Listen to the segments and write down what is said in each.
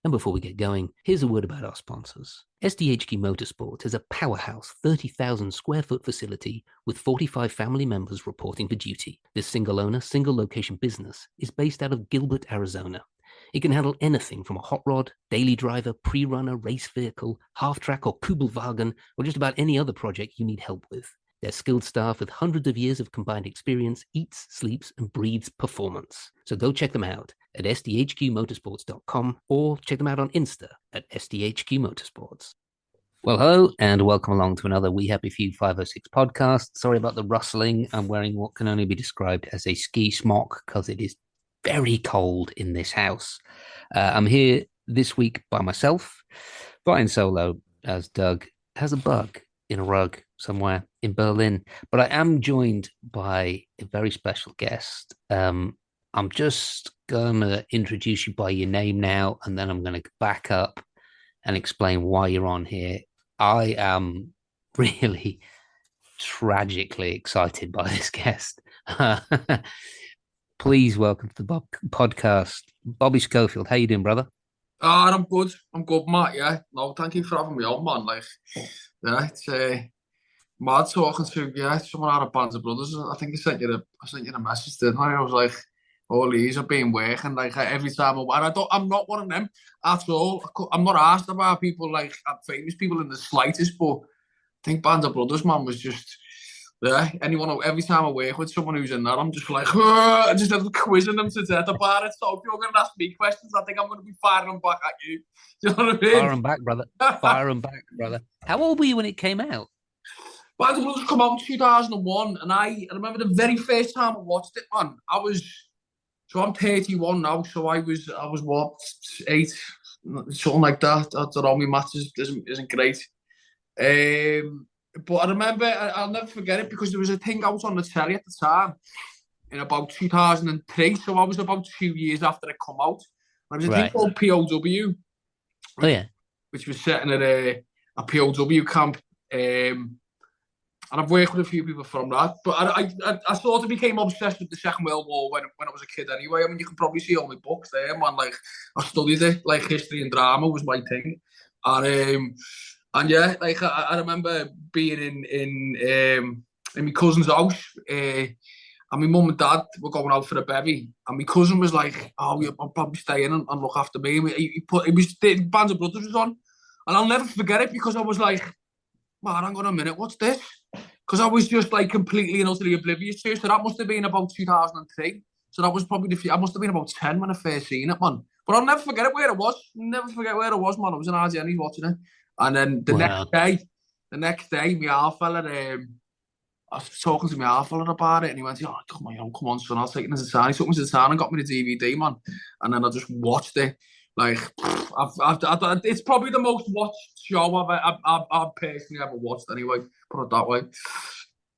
And before we get going, here's a word about our sponsors. SDHQ Motorsport is a powerhouse 30,000 square foot facility with 45 family members reporting for duty. This single owner, single location business is based out of Gilbert, Arizona. It can handle anything from a hot rod, daily driver, pre-runner, race vehicle, half-track or Kugelwagen, or just about any other project you need help with. Their skilled staff with hundreds of years of combined experience eats, sleeps, and breathes performance. So go check them out at sdhqmotorsports.com or check them out on Insta at sdhqmotorsports. Well, hello and welcome along to another We Happy Few 506 podcast. Sorry about the rustling. I'm wearing what can only be described as a ski smock because it is very cold in this house. I'm here this week by myself, flying solo, as Doug has a bug in a rug somewhere in Berlin. But I am joined by a very special guest. I'm just going to introduce you by your name now, and then I'm going to back up and explain why you're on here. I am really tragically excited by this guest. Please welcome to the podcast, Bobby Schofield. How you doing, brother? I'm good. I'm good, Matt. Yeah. No, thank you for having me on, man. Yeah, it's mad talking to someone out of Bands of Brothers. I think I sent you a message, didn't I? I was like, all these have been working every time I'm not one of them at all. I'm not asked about people famous people in the slightest, but I think Bands of Brothers, man, was just. Yeah, every time I work with someone who's in that, I'm just like, I just have quizzing them to death about it. So if you're going to ask me questions, I think I'm going to be firing them back at you. Do you know what I mean? Fire them back, brother. Fire them back, brother. How old were you when it came out? Band of Brothers come out in 2001, and I remember the very first time I watched it, man. I'm 31 now, so I was what, 8, something like that. I don't know, my maths isn't great. But I remember, I'll never forget it because there was a thing out on the telly at the time in about 2003. So I was about 2 years after it come out. There was a thing Right. called POW, Oh, yeah. which was set in a POW camp. And I've worked with a few people from that. But I sort of became obsessed with the Second World War when I was a kid anyway. I mean, you can probably see all my books there, man. Like, I studied it. Like, history and drama was my thing. And yeah, I remember being in my cousin's house, and my mum and dad were going out for a bevy, and my cousin was like, "Oh, I'll probably stay in and look after me." It was the Bands of Brothers was on, and I'll never forget it because I was like, "Man, hang on a minute, what's this?" Because I was just like completely and utterly oblivious to it. So that must have been about 2003. So that was probably I must have been about 10 when I first seen it, man. But I'll never forget it where it was. Never forget where it was, man. I was in RGN watching it. And then Wow. the next day, my half fella, I was talking to my half fella about it, and he went, "Oh, come on, son, I'll take it as a sign." He took me to the sign and got me the DVD, man. And then I just watched it. Like, it's probably the most watched show I've personally ever watched. Anyway, put it that way.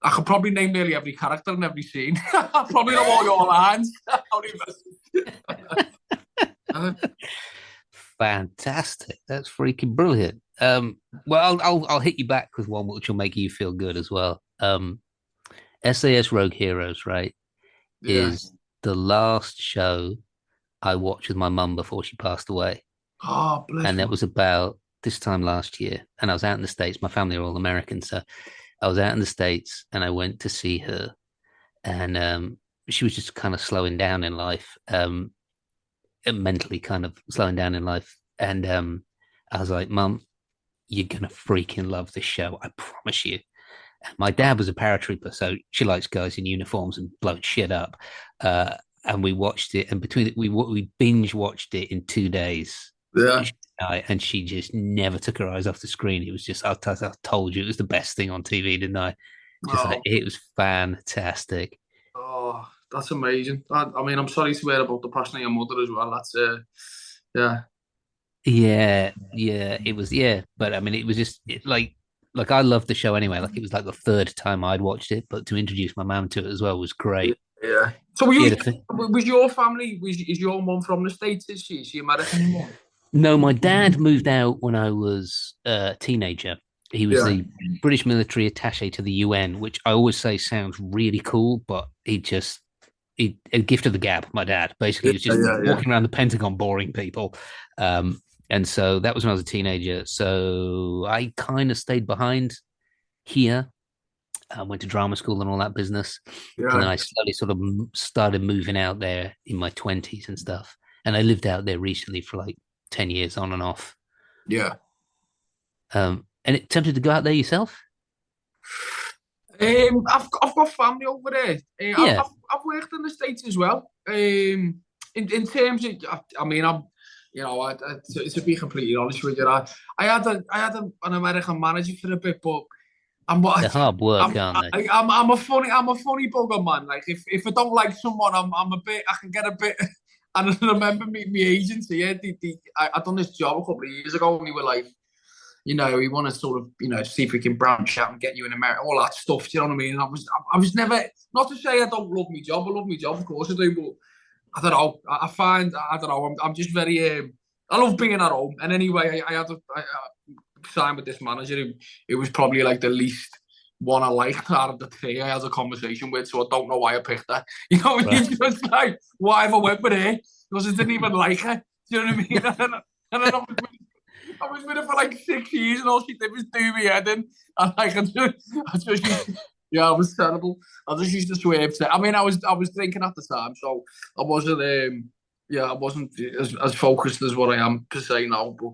I could probably name nearly every character in every scene. I probably know all your lines. Fantastic. That's freaking brilliant. Well, I'll hit you back with one which will make you feel good as well. SAS Rogue Heroes, right, Yeah. is the last show I watched with my mum before she passed away. Oh, bless And that you. was about this time last year. And I was out in the States. My family are all American. So I was out in the States and I went to see her. And she was just kind of slowing down in life, and mentally kind of slowing down in life. And I was like, Mum, you're going to freaking love this show. I promise you. My dad was a paratrooper, so she likes guys in uniforms and blowing shit up. And we watched it, and between it, we binge watched it in 2 days. Yeah. And she just never took her eyes off the screen. It was just, I told you, it was the best thing on TV, didn't I? Just like Oh, it was fantastic. oh, that's amazing. I mean, I'm sorry to hear about the passing of your mother as well. Yeah, Yeah, it was, yeah. But I mean, it was just like I loved the show anyway. Like it was like the third time I'd watched it, but to introduce my mum to it as well was great. yeah. So, She had a thing. was your family? Is your mum from the States? Is she? Is she American? Mum? No, my dad moved out when I was a teenager. He was Yeah, the British military attaché to the UN, which I always say sounds really cool, but he a gift of the gab. My dad basically yeah, was just yeah, yeah. walking around the Pentagon boring people. And so that was when I was a teenager. So I kind of stayed behind here. I went to drama school and all that business. And then Yeah, I slowly sort of started moving out there in my 20s and stuff. And I lived out there recently for like 10 years on and off. yeah. And it tempted to go out there yourself? I've got family over there. Yeah. I've worked in the States as well. In terms of, I mean, I'm, to be completely honest with you, I had an American manager for a bit, but I'm They're what hard work, aren't they? I'm a funny bugger, man. Like if I don't like someone, I'm a bit, I can get a bit. And I remember my agency, yeah, I done this job a couple of years ago, and we were like, we want to sort of, see if we can branch out and get you in America, all that stuff. Do you know what I mean? And I was never, not to say I don't love my job. I love my job, of course I do. But I don't know. I find, I don't know. I'm just very, I love being at home. And anyway, I signed with this manager who was probably like the least one I liked out of the three I had a conversation with. So I don't know why I picked her. Right. It's just like, why have I went with her? Because I didn't even like her. Do you know what I mean? And then I was with her for like 6 years, and all she did was do me head in. And like, yeah, I was terrible. I just used to swerve. I mean, I was drinking at the time, so I wasn't, I wasn't as focused as what I am per se now. But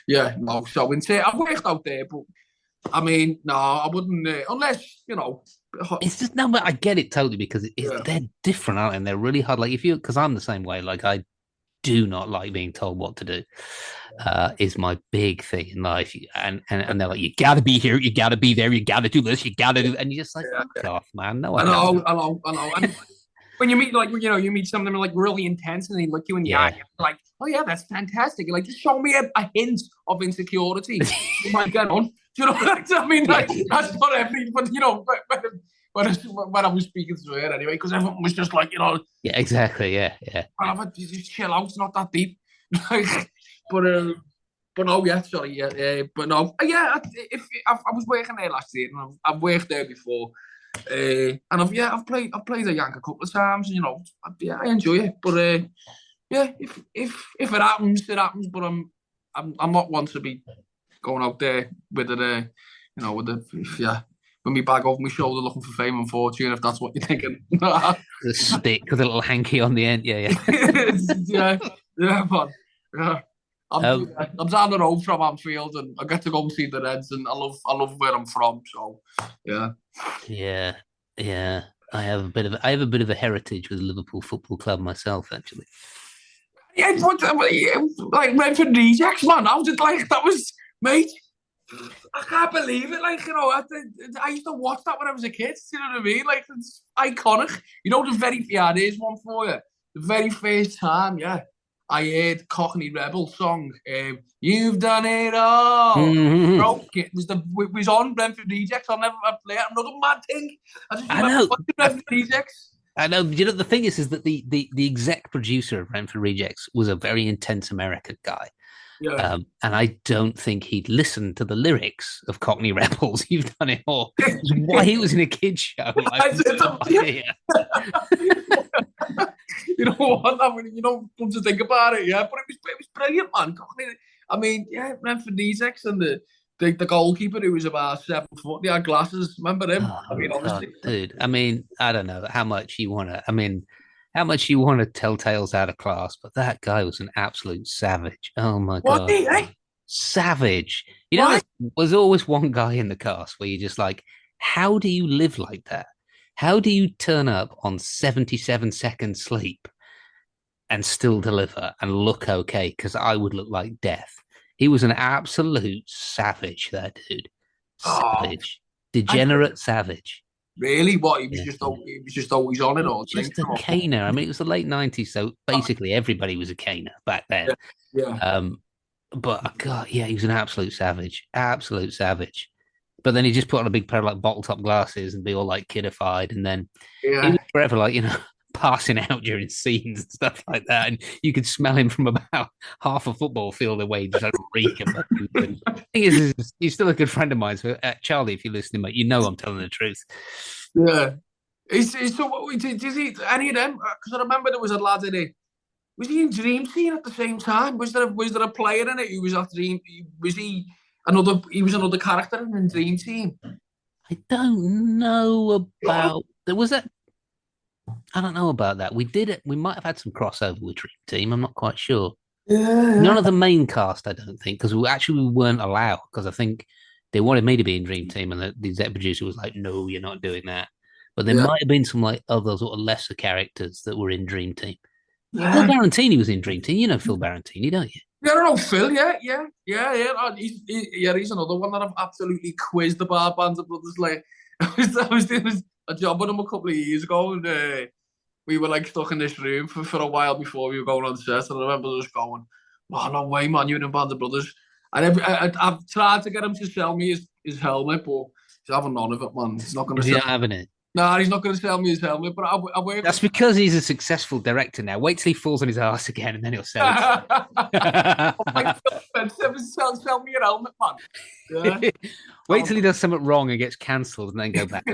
yeah, no. So I've worked out there, but I mean, no, I wouldn't unless It's just no, but I get it totally because Yeah, they're different, aren't they? And they're really hard. Like if you, because I'm the same way. Like I do not like being told what to do. Is my big thing in life. And they're like, you gotta be here, you gotta be there, you gotta do this, you gotta do, and you're just like, yeah, fuck yeah. off, man. No, I I don't. know, I know, I know. And when you meet like you meet something like really intense and they look you in the eye, Yeah. you're like, oh yeah, that's fantastic. Like just show me a hint of insecurity. You might get on. Do you know what I mean? Yeah. Like that's not every, but when I was speaking to her anyway, because everyone was just like, Yeah, exactly. Yeah, yeah. you just chill out. It's not that deep. Like, but but no, yeah, sorry, yeah, but no, yeah. If I was working there last year, and I've worked there before. And I've played a Yank a couple of times. Yeah, I enjoy it. But yeah, if it happens, it happens. But I'm not one to be going out there with it. With me bag over my shoulder, looking for fame and fortune. If that's what you're thinking. The stick with a little hanky on the end. Yeah, Yeah, yeah, man. Yeah. yeah. I'm down the road from Anfield, and I get to go and see the Reds, and I love where I'm from. So yeah. Yeah, yeah. I have a bit of a heritage with Liverpool Football Club myself, actually. Yeah, like Brentford rejects, man. I was just like, that was, mate. I can't believe it. Like, I used to watch that when I was a kid. You know what I mean? Like, it's iconic. There's one for you. The very first time, yeah, I heard Cockney Rebel song. You've done it all. Mhm. Broke it. Was on Brentford Rejects. I'll never play it. Another mad thing. I just I remember know. watching Brentford Rejects. I know. You know, the thing is that the exec producer of Brentford Rejects was a very intense American guy. Yeah. And I don't think he'd listened to the lyrics of Cockney Rebels. You've done it all. Why he was in a kids show? I have no idea. You know what? I mean, come to think about it, yeah. But it was brilliant, man. I mean, yeah, Brentford Essex and the goalkeeper who was about 7 foot. He had glasses. Remember him? Oh I mean, God, obviously. dude. I mean, I don't know how much you want to. I mean, how much you want to tell tales out of class, but that guy was an absolute savage. Oh my What? God, Eh? savage. Why? There's always one guy in the cast where you're just like, how do you live like that? How do you turn up on 77 seconds sleep and still deliver and look okay? Because I would look like death. He was an absolute savage, that dude. Oh, Savage. I Degenerate savage. really? What? He was Yeah. just always on it all Just drinking. a caner. I mean, it was the late 90s, so basically everybody was a caner back then. Yeah, yeah, But God, yeah, he was an absolute savage. Absolute savage. But then he just put on a big pair of like bottle top glasses and be all like kidified. And then he was yeah. forever like, passing out during scenes and stuff like that. And you could smell him from about half a football field away, just like reek of fucking food. Thing is, he's still a good friend of mine. So, Charlie, if you're listening, mate, I'm telling the truth. Yeah. So, does he any of them? Because I remember there was a lad in it. Was he in Dream Team at the same time? Was there a player in it who was at Dream? Was he another? He was another character in Dream Team. I don't know about there was that. I don't know about that. We did it. We might have had some crossover with Dream Team. I'm not quite sure. None Yeah, of the main cast, I don't think, because we weren't allowed. Because I think they wanted me to be in Dream Team, and the exec producer was like, "No, you're not doing that." But there yeah, might have been some like other sort of lesser characters that were in Dream Team. Phil yeah. Barantini was in Dream Team. You know Phil Barantini, don't you? Yeah, I don't know, Phil. Yeah. He's another one that I've absolutely quizzed about Bands of Brothers. Like, I was doing a job with him a couple of years ago, and we were like stuck in this room for a while before we were going on set. And I remember just going, "Oh no way, man! You're in Bands of Brothers." And I've tried to get him to sell me his helmet, but he's having none of it, man. He's not going Is to he sell. not having it? Nah, he's not going to sell me his helmet. But I work with. That's because he's a successful director now. Wait till he falls on his ass again, and then he'll sell it. I'm like, sell me your helmet, man. Yeah. Wait till he does something wrong and gets cancelled, and then go back.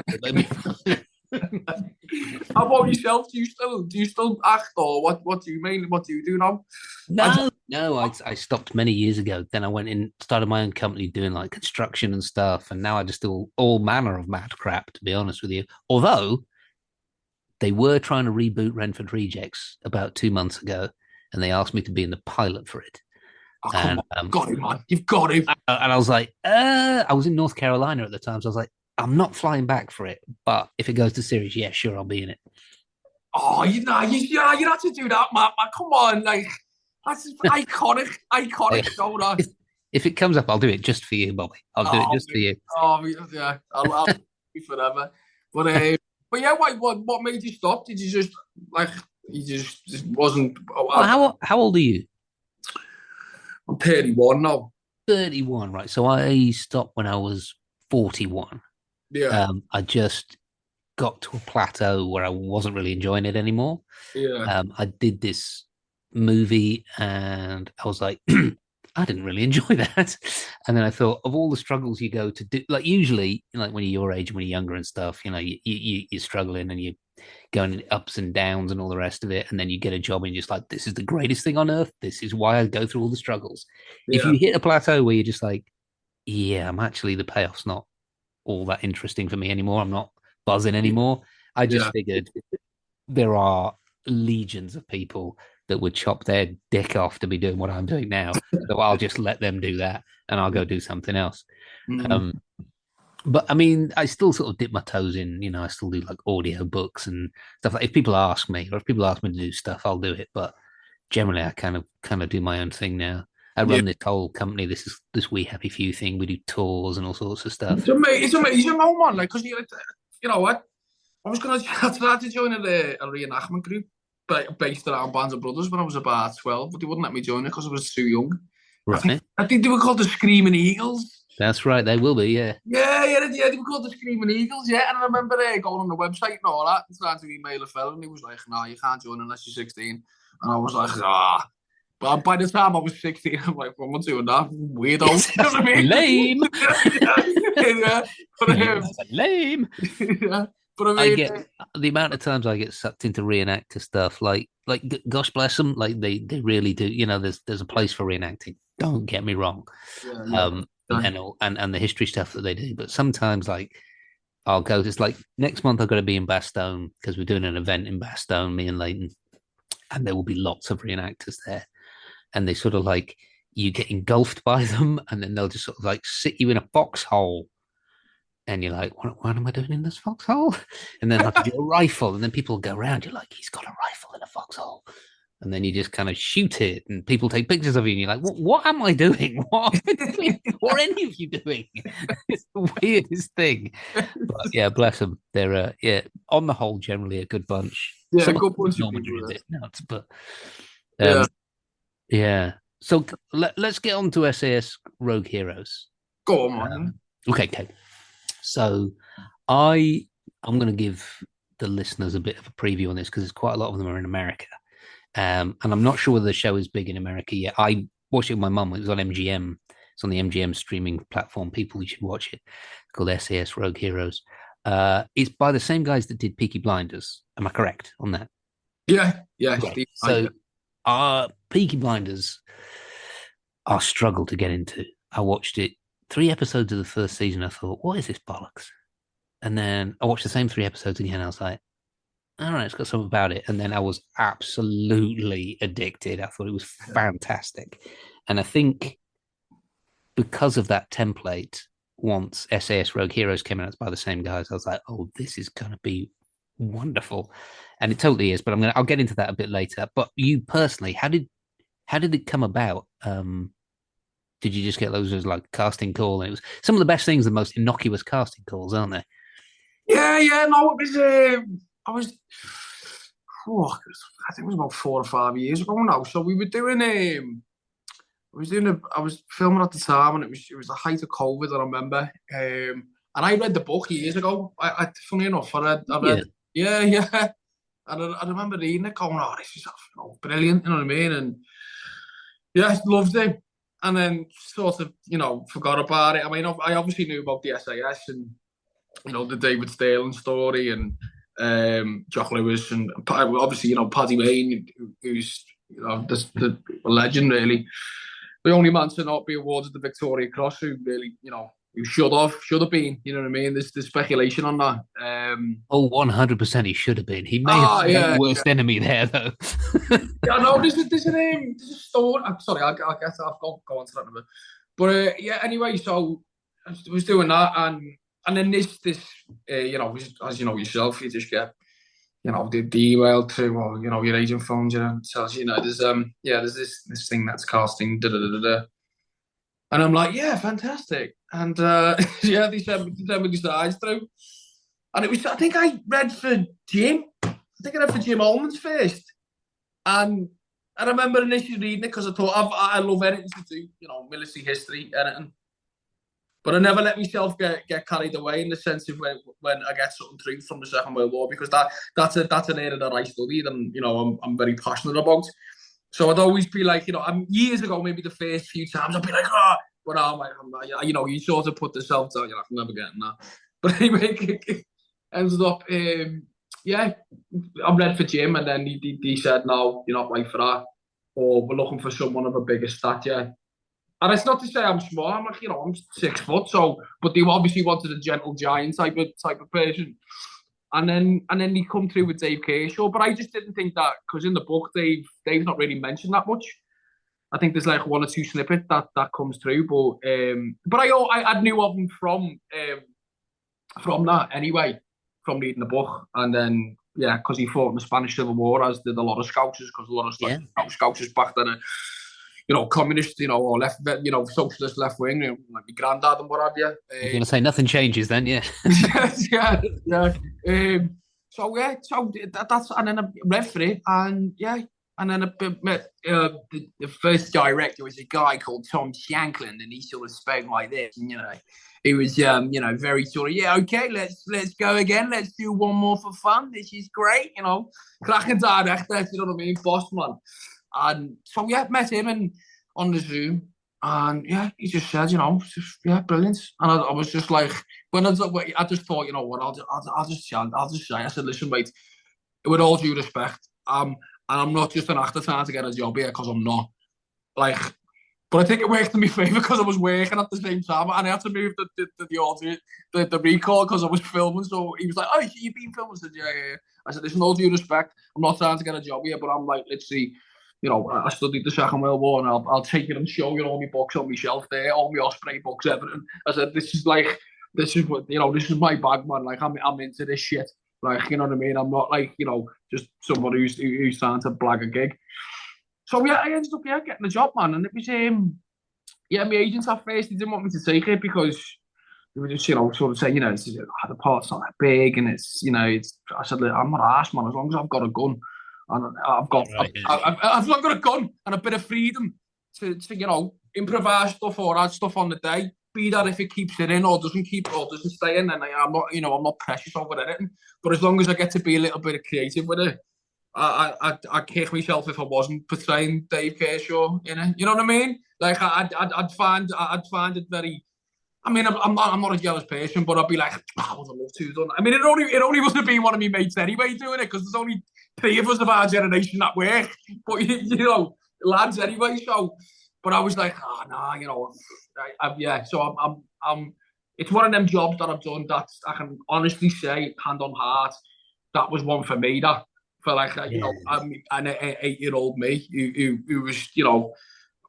How about yourself? Do you still act, or what do you mainly what do you do now? I No, I stopped many years ago. Then I went in, started my own company doing like construction and stuff, and now I just do all manner of mad crap. To be honest with you, although they were trying to reboot Renford Rejects about 2 months ago, and they asked me to be in the pilot for it. oh, come And on, got it, man. You've got it. I was like, I was in North Carolina at the time, so I was like, I'm not flying back for it, but if it goes to series, yeah, sure, I'll be in it. Oh, you have to do that, man. Come on, like that's iconic. Show that. if, if it comes up, I'll do it just for you, Bobby. I'll do it Oh, just for you. yeah. I'll be forever. But but yeah, what made you stop? Did you just like you just wasn't? Well, how old are you? I'm 31 now. 31, right? So I stopped when I was 41. Yeah, I just got to a plateau where I wasn't really enjoying it anymore. yeah, I did this movie and I was like, I didn't really enjoy that. And then I thought of all the struggles you go to do, like usually, like when you're your age, when you're younger and stuff, you're struggling and you're going ups and downs and all the rest of it. And then you get a job and you're just like, this is the greatest thing on earth. This is why I go through all the struggles. If yeah, you hit a plateau where you're just like, yeah, I'm actually, the payoff's not all that interesting for me anymore. I'm not buzzing anymore. I just yeah. figured there are legions of people that would chop their dick off to be doing what I'm doing now. So I'll just let them do that and I'll go do something else. Mm. Um, but I mean, I still sort of dip my toes in, I still do like audio books and stuff like if people ask me or if people ask me to do stuff, I'll do it. But generally I kind of do my own thing now. I Yeah. run this whole company, this We Happy Few thing. We do tours and all sorts of stuff. It's amazing, no man. Like, cause you know what? I was gonna try to join a reenactment group based around Bands of Brothers when I was about 12, but they wouldn't let me join it because I was too young. Right. I think they were called the Screaming Eagles. That's right. They will be, yeah. Yeah, they were called the Screaming Eagles, yeah. And I remember going on the website and all that and trying to email a fella, and he was like, "No, you can't join unless you're 16." And I was like, "Ah." But by the time I was 16, I'm like, "Well, I'm not doing that. Weirdo." You know what I mean? Lame. yeah. But, Lame. yeah. But I I mean, get the amount of times I get sucked into reenactor stuff. Like gosh bless them. Like they really do. There's a place for reenacting. Don't get me wrong. yeah. And the history stuff that they do. But sometimes like I'll go. It's like next month I've got to be in Bastogne because we're doing an event in Bastogne, me and Leighton, and there will be lots of reenactors there. And they sort of like you get engulfed by them, and then they'll just sort of like sit you in a foxhole and you're like, what am I doing in this foxhole? And then I'll give you a rifle, and then people go around. You're like, he's got a rifle in a foxhole, and then you just kind of shoot it, and people take pictures of you, and you're like, what am I doing? What are any of you doing? It's the weirdest thing. But yeah, bless them. They're yeah, on the whole, generally a good bunch. Yeah, Some of good bunch them of Normandy people are a there. bit nuts, but Yeah. um, yeah. So let's get on to SAS Rogue Heroes. Go on, man. Um, okay. So I I'm going to give the listeners a bit of a preview on this because there's quite a lot of them are in America, and I'm not sure whether the show is big in America yet. I watched it with my mum. It was on MGM. It's on the MGM streaming platform. People, you should watch it. It's called SAS Rogue Heroes. It's by the same guys that did Peaky Blinders. Am I correct on that? Yeah, Okay. Steve. So Peaky Blinders, I struggled to get into. I watched it 3 episodes of the first season. I thought, what is this bollocks? And then I watched the same 3 episodes again. I was like, all right, it's got something about it. And then I was absolutely addicted. I thought it was fantastic. And I think because of that template, once SAS Rogue Heroes came out by the same guys, I was like, oh, this is going to be wonderful. And it totally is. But I'll get into that a bit later. But you personally, how did it come about? Did you just get those as like casting call? And it was some of the best things, the most innocuous casting calls, aren't they? Yeah, no, it was, I was, oh, I think it was about 4 or 5 years ago now. So we were doing, I was filming at the time, and it was the height of COVID, I remember. And I read the book years ago. Funny enough, I Yeah. read, yeah. And I remember reading it, going, oh, this is brilliant, you know what I mean? And yeah, loved it. And then sort of, forgot about it. I mean, I obviously knew about the SAS and, the David Sterling story and Jock Lewis and obviously, Paddy Wayne, who's, the legend, really. The only man to not be awarded the Victoria Cross, who really, who should have been, you know what I mean? There's speculation on that. Oh, 100% he should have been. He may have been the Yeah. worst enemy there, though. Yeah, no, there's a story. I'm sorry, I'll get I'll go on to that in a bit. But yeah, anyway, so I was doing that, and then this, as you know yourself, you just get, the email through, well, your agent phones you and tells you, there's this thing that's casting, da da da da. And I'm like, yeah, fantastic. And yeah, they sent me the sides through. And it was, I think I read for Jim. I think I read for Jim Allman's first. And I remember initially reading it because I thought, I love anything to do, military history, anything. But I never let myself get carried away in the sense of when I get something through from the Second World War, because that's an area that I studied and, I'm very passionate about. So I'd always be like, years ago, maybe the first few times, I'd be like, but you sort of put yourself down, you're like, I'm never getting that. But anyway, it ended up, I'm ready for Jim, and then he said, no, you're not right for that, or we're looking for someone of a bigger stature. And it's not to say I'm small, I'm like, I'm 6 foot, so, but they obviously wanted a gentle giant type of person. And then he come through with Dave Kershaw, but I just didn't think that, because in the book, Dave's not really mentioned that much. I think there's like 1 or 2 snippets that comes through, but I knew of him from that anyway, from reading the book, and then because he fought in the Spanish Civil War, as did a lot of Scousers, because a lot of Scousers back then, communist, or left, socialist left wing, like my granddad and what have you. I was going to say nothing changes then, yeah. yeah. So that's, and then I read for it, and and then I met the first director was a guy called Tom Shanklin, and he sort of spoke like this, and he was very sort of, okay, let's go again, let's do one more for fun. This is great, cracking director, you know what I mean, boss man. And so met him and on the Zoom, and he just said, brilliant. And I was just like, I just thought, what, I'll just say, I said, listen, mate, with all due respect, and I'm not just an actor trying to get a job here, because I'm not. Like, but I think it worked in my favour because I was working at the same time, and I had to move the recall because I was filming. So he was like, "Oh, you've been filming?" I said, "Yeah." I said, "Listen, all due respect, I'm not trying to get a job here, but I'm like literally, I studied the Second World War, and I'll take it and show you all my books on my shelf there, all my Osprey books, everything." I said, this is what, this is my bag, man. Like, I'm into this shit. Like, you know what I mean? I'm not like, just somebody who's trying to blag a gig. So I ended up getting the job, man, and it was my agents at first, they didn't want me to take it because they were just sort of saying, the part's not that big, and it's I said, I'm not arsed, man, as long as I've got a gun, and I've got a gun and a bit of freedom to improvise stuff or add stuff on the day. Be that if it keeps it in or doesn't stay in, then I'm not precious over anything. But as long as I get to be a little bit creative with it, I'd kick myself if I wasn't portraying Dave Kershaw in it. You know what I mean? Like I'd find it very. I mean, I'm not a jealous person, but I'd be like, I would have loved to have done that. I mean, it only would have been one of my mates anyway doing it, because there's only three of us of our generation that work, but you know, lads anyway. So, but I was like, oh no, you know, yeah. So I'm. It's one of them jobs that I've done that I can honestly say, hand on heart, that was one for me. That for like, you Yeah. know, an 8-year-old me who was, you know,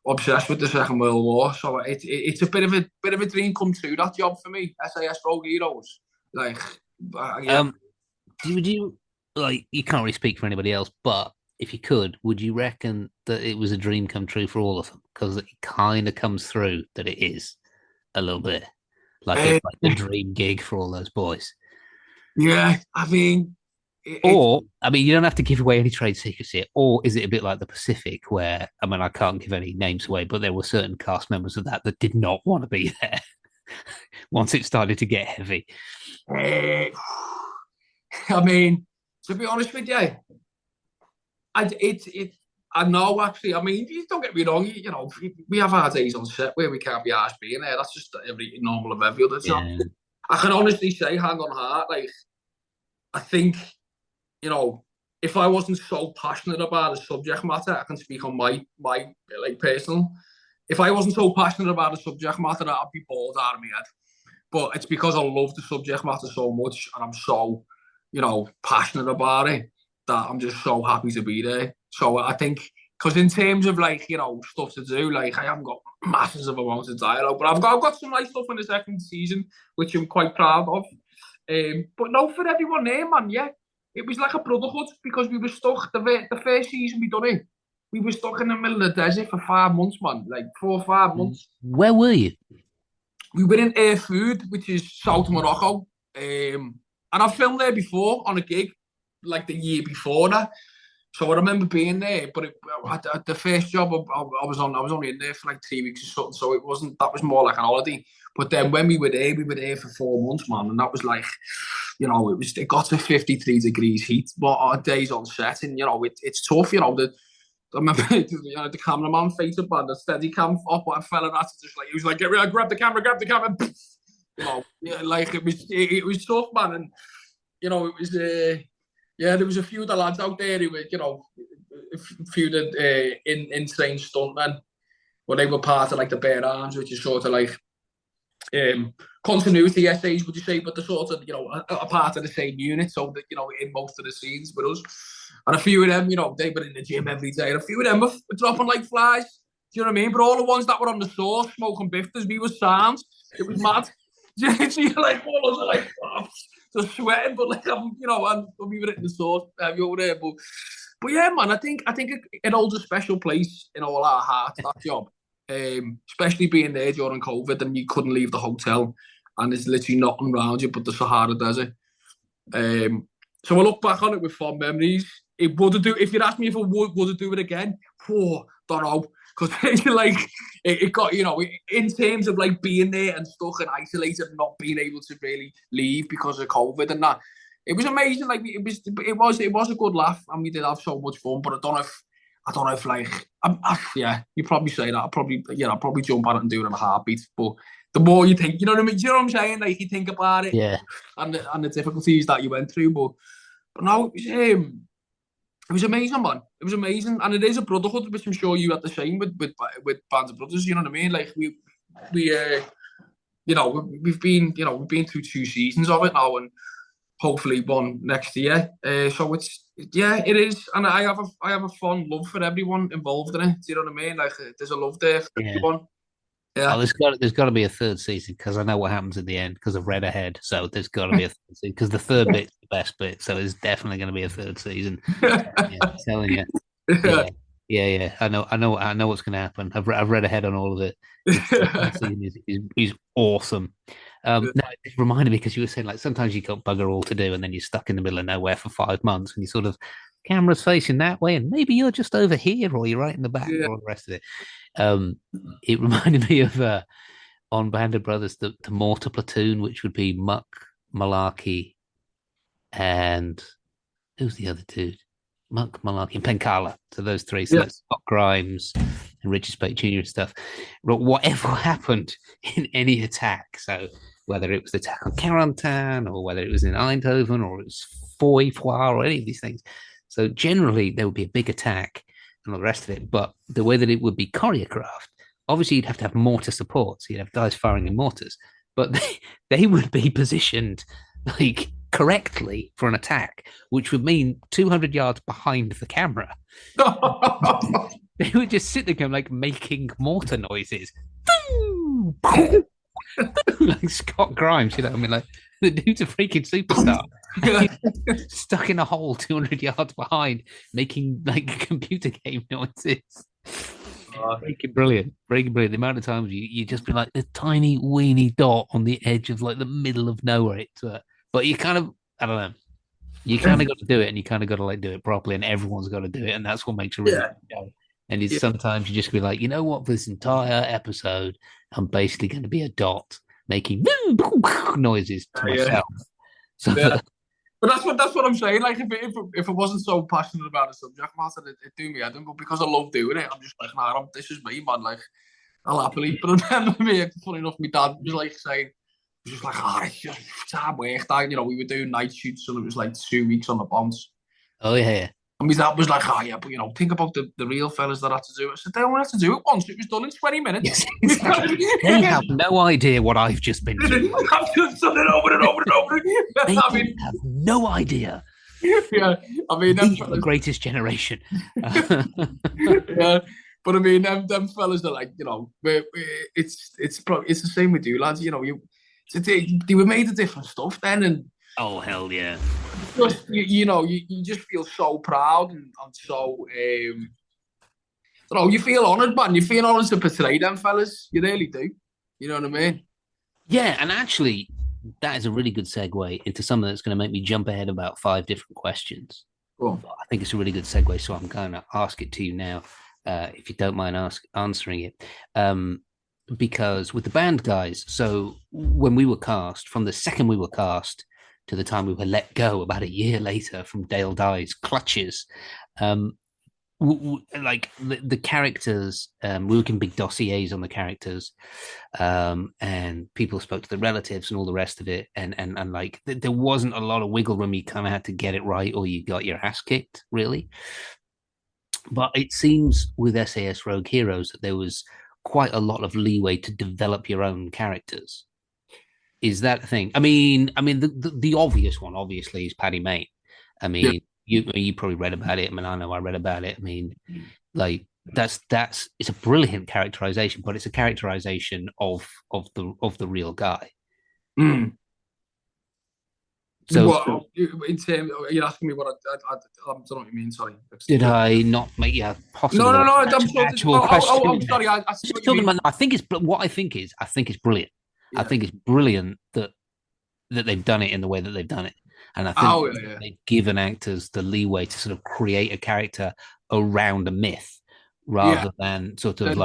obsessed with the Second World War. So it's a bit of a dream come true, that job for me. SAS Rogue Heroes, like yeah. Um, would you like you can't really speak for anybody else, but if you could, would you reckon that it was a dream come true for all of them? Because it kind of comes through that it is a little bit like Uh, it's like the dream gig for all those boys. yeah, I mean, it, Or, I mean, you don't have to give away any trade secrets here. Or is it a bit like the Pacific, where, I mean, I can't give any names away, but there were certain cast members of that did not want to be there once it started to get heavy. uh, I mean, to be honest with you, I know actually. I mean, you don't get me wrong. You know, we have our days on set where we can't be asked being there. That's just every normal of every other job. Yeah. I can honestly say, hand on heart, like I think, you know, if I wasn't so passionate about the subject matter, I can speak on my like personal. If I wasn't so passionate about the subject matter, I'd be bored out of my head. But it's because I love the subject matter so much and I'm so, you know, passionate about it that I'm just so happy to be there. So I think, because in terms of like, you know, stuff to do, like I haven't got masses of amounts of dialogue, but I've got some nice stuff in the second season, which I'm quite proud of. But no, for everyone there, man, yeah, it was like a brotherhood because we were stuck. The first season we done it, we were stuck in the middle of the desert for 5 months, man, like 4 or 5 months. Where were you? We were in Air Food, which is South Morocco, and I filmed there before on a gig, like the year before that. So I remember being there, but the first job I was on, I was only in there for like 3 weeks or something, so it wasn't. That was more like an holiday. But then when we were there for 4 months, man, and that was like, you know, it got to 53 degrees heat, but our days on set, and you know, it's tough, you know. I remember you know, the cameraman fainted by the steady cam up, and fell and that's just like he was like, grab the camera, you know, yeah, like it was tough, man, and you know, it was yeah, there was a few of the lads out there who were, you know, a few of the insane stuntmen, but they were part of like the Bare Arms, which is sort of like continuity essays, would you say, but they're sort of, you know, a part of the same unit, so that, you know, in most of the scenes with us. And a few of them, you know, they were in the gym every day, and a few of them were dropping like flies. Do you know what I mean? But all the ones that were on the sauce smoking biffers, we were sound. It was mad. So you're like, all of us are like, oh, just sweating, but like, you know, and we were in the sauce over there. But yeah, man, I think it holds a special place in all our hearts, that job. Especially being there during COVID and you couldn't leave the hotel and there's literally nothing around you but the Sahara Desert. So I look back on it with fond memories. It would do if you'd asked me if I would I do it again? Oh, don't know. Because like it got, you know, in terms of like being there and stuck and isolated and not being able to really leave because of COVID and that. It was amazing. Like it was a good laugh and we did have so much fun. But I don't know if like yeah, you probably say that. I'll probably jump at it and do it in a heartbeat. But the more you think, you know what I mean? Do you know what I'm saying? Like you think about it Yeah. and the difficulties that you went through. But no, it was amazing, man. It was amazing, and it is a brotherhood, which I'm sure you had the same with Bands of Brothers. You know what I mean? Like we you know, we've been through 2 seasons of it now, and hopefully one next year. So it's yeah, it is, and I have a fond love for everyone involved in it. Do you know what I mean? Like there's a love there for Yeah. everyone. Oh, Yeah, there's got to be a third season because I know what happens in the end because I've read ahead. So there's got to be a third season because the third bit's the best bit. So there's definitely going to be a third season. Yeah, I'm telling you. yeah. Yeah, yeah. I know what's going to happen. I've read ahead on all of it. The third season is awesome. No, it reminded me because you were saying like sometimes you got bugger all to do and then you're stuck in the middle of nowhere for 5 months and you sort of camera's facing that way and maybe you're just over here or you're right in the back Yeah. or all the rest of it. Um, it reminded me of on Band of Brothers the mortar platoon, which would be Muck, Malarkey, and who's the other two? Muck, Malarkey, and Penkala. So those three. So Yeah. that's Scott Grimes and Richard Speight Jr. and stuff. But whatever happened in any attack, so whether it was the attack on Carentan or whether it was in Eindhoven or it was Foy, or any of these things, So generally there would be a big attack and all the rest of it, but the way that it would be choreographed, obviously you'd have to have mortar support, so you'd have guys firing in mortars, but they would be positioned like correctly for an attack, which would mean 200 yards behind the camera. They would just sit there going like making mortar noises. Like Scott Grimes, you know what I mean? Like the dude's a freaking superstar. Stuck in a hole 200 yards behind, making like computer game noises. Freaking brilliant. Freaking brilliant. The amount of times you just be like the tiny weeny dot on the edge of like the middle of nowhere. But you kind of, I don't know. You kind of got to do it, and you kind of got to like do it properly, and everyone's got to do it, and that's what makes a really good show. And it's sometimes you just be like, you know what, for this entire episode, I'm basically going to be a dot making noises to myself. So but that's what I'm saying. Like if it wasn't so passionate about the subject matter, it do me. I don't go because I love doing it. I'm just like, nah, this is me, man. Like I'll happily. But I remember me, funny enough, my dad was like saying, he was just like, it's just hard work. You know, we were doing night shoots, and it was like 2 weeks on the bounce. Oh yeah. And my dad was like, yeah, but think about the real fellas that had to do it. I said, they don't have to do it once. It was done in 20 minutes. Yes, exactly. They have no idea what I've just been through. I've just done it over and over and over. They have no idea. Yeah, I mean, the greatest generation. Yeah, but I mean, them fellas are like, it's the same with you lads. They were made of different stuff then, and oh hell yeah. Just you just feel so proud and so you feel honoured, man. You feel honoured to portray them fellas. You really do. You know what I mean? Yeah, and actually, that is a really good segue into something that's going to make me jump ahead about 5 different questions. Cool. I think it's a really good segue, so I'm going to ask it to you now, if you don't mind answering it. Because with the band guys, so when we were cast, from the second we were cast to the time we were let go about a year later from Dale Dye's clutches, like the characters, we were getting big dossiers on the characters, and people spoke to the relatives and all the rest of it, and like there wasn't a lot of wiggle room. You kind of had to get it right, or you got your ass kicked, really. But it seems with SAS Rogue Heroes that there was quite a lot of leeway to develop your own characters. Is that a thing? I mean, the obvious one, obviously, is Paddy Mayne. I mean, you probably read about it. I mean, I know I read about it. I mean, like that's it's a brilliant characterization, but it's a characterization of the real guy. Mm. So, what, in terms, you're asking me what I don't know what you mean. Sorry. Did I not make possible? No. I'm sorry. I think it's what I think it's brilliant. Yeah. I think it's brilliant that they've done it in the way that they've done it, and I think they've given actors the leeway to sort of create a character around a myth rather than sort of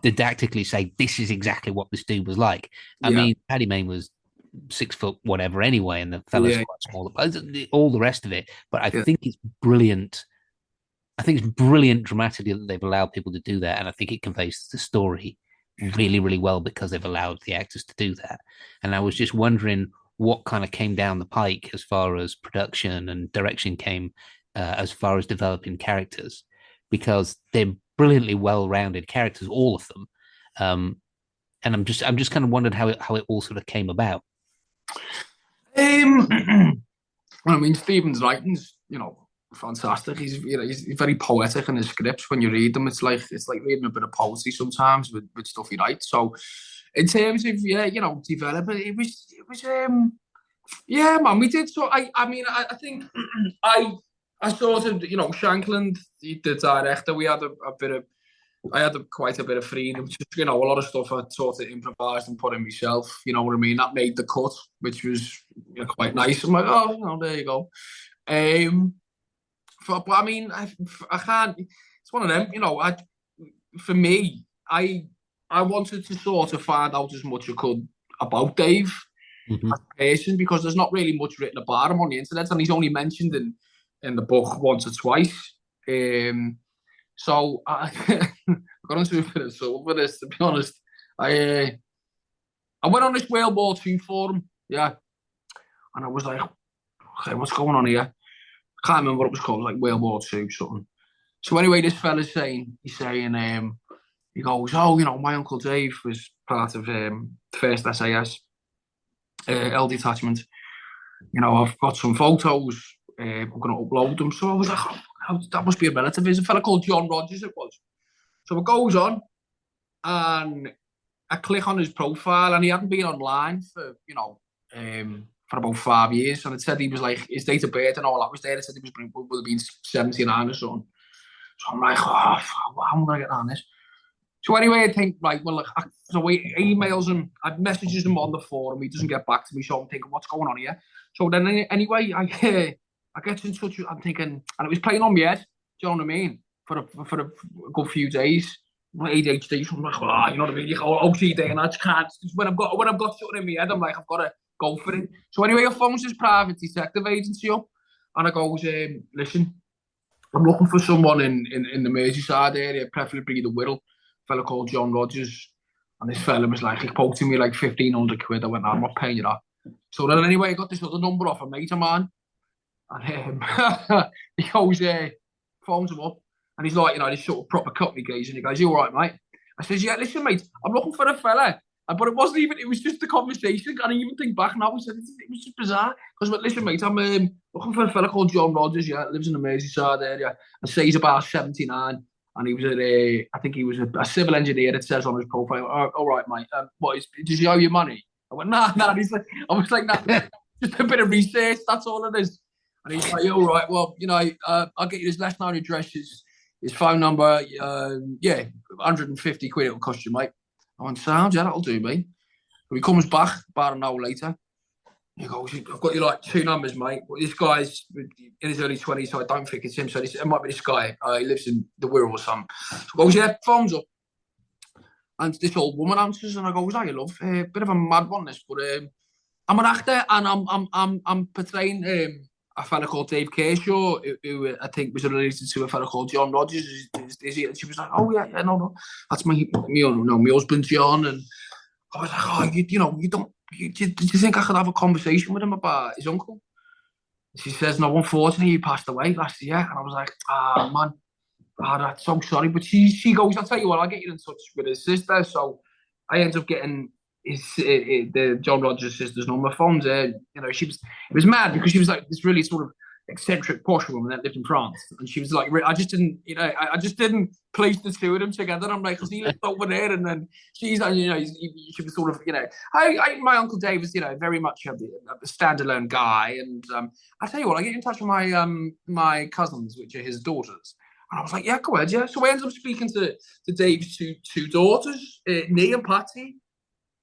didactically say this is exactly what this dude was like. I mean, Paddy Mayne was 6 foot whatever anyway, and the fella's quite small. All the rest of it, but I think it's brilliant. I think it's brilliant dramatically that they've allowed people to do that, and I think it conveys the story really, really well because they've allowed the actors to do that. And I was just wondering what kind of came down the pike as far as production and direction came, as far as developing characters, because they're brilliantly well-rounded characters, all of them. And I'm just kind of wondered how it all sort of came about. I mean, Stephen's writing's, fantastic. He's very poetic in his scripts. When you read them, it's like reading a bit of poetry sometimes with stuff he writes. So, in terms of development, it was man, we did. So I mean, I think I sort of Shankland, the director, we had I had quite a bit of freedom. Just, a lot of stuff I sort of improvised and put in myself. You know what I mean? That made the cut, which was quite nice. I'm like, oh, there you go. But I mean, I can't. It's one of them. For me, I wanted to sort of find out as much as I could about Dave as a person, because there's not really much written about him on the internet, and he's only mentioned in the book once or twice. So I got into a bit of trouble with this, to be honest. I went on this World War II forum, and I was like, okay, what's going on here? can't remember what it was called, like World War II something. So anyway, this fella's saying, he goes, oh, my Uncle Dave was part of the first SAS L detachment. I've got some photos. I'm going to upload them. So I was like, that must be a relative. There's a fella called John Rogers, it was. So it goes on, and I click on his profile, and he hadn't been online for about 5 years. And it said he was like, his date of birth and all that was there. It said he would have been 79 or something. So I'm like, how am I going to get on this? So anyway, I think, right, well, so he emails him, I messages him on the forum, he doesn't get back to me, so I'm thinking, what's going on here? So then anyway, I get in touch with, I'm thinking, and it was playing on my head, do you know what I mean? For a good few days. ADHD, so I'm like, you know what I mean? OCD, and I just can't. When I've got something in my head, I'm like, I've got to go for it. So anyway, I phones his private detective agency up, and I goes, listen, I'm looking for someone in the Merseyside area, preferably the Wirral, a fella called John Rogers. And this fella was like, he quoted me like 1,500 quid. I went, I'm not paying you that. So then anyway, I got this other number off a mate of mine. And he goes, phones him up. And he's like, this sort of proper company guys. And he goes, you all right, mate? I says, yeah, listen, mate, I'm looking for a fella. But it wasn't even, it was just a conversation. And I even think back now, he said, it was just bizarre. Because, listen, mate, I'm looking for a fella called John Rogers, lives in the Merseyside area. And says he's about 79. And he was I think he was a civil engineer, it says on his profile. All right, mate, does he owe you money? I went, nah. And he's like, I was like, nah, just a bit of research, that's all it is. And he's like, all right, well, I'll get you his last name address, his phone number, 150 quid it'll cost you, mate. I went, sound, yeah, that'll do, mate. So he comes back about an hour later. He goes, I've got you like 2 numbers, mate. Well, this guy's in his early 20s, so I don't think it's him. So it might be this guy. He lives in the Wirral or something. So he goes, yeah, phone's up. And this old woman answers, and I go, "Hi, love. Bit of a mad one, this, but I'm an actor, and I'm portraying a fella called Dave Kershaw, who I think was related to a fella called John Rogers. Is he?" And she was like, "Oh yeah, no, that's my husband John." And I was like, "Oh, you don't. Did you think I could have a conversation with him about his uncle?" She says, "No, unfortunately, he passed away last year." And I was like, man. I'm so sorry. But she goes, I'll tell you what, I'll get you in touch with his sister. So I ended up getting the John Rogers' sister's number. Phones her. It was mad because she was like this really sort of eccentric posh woman that lived in France. And she was like, I just didn't place the two of them together. I'm like, because he lived over there. And then she's like, she was sort of, my Uncle Dave was, very much a standalone guy. And I tell you what, I get in touch with my cousins, which are his daughters. And I was like, yeah, go ahead, yeah. So I ended up speaking to Dave's two daughters, Nee and Patty.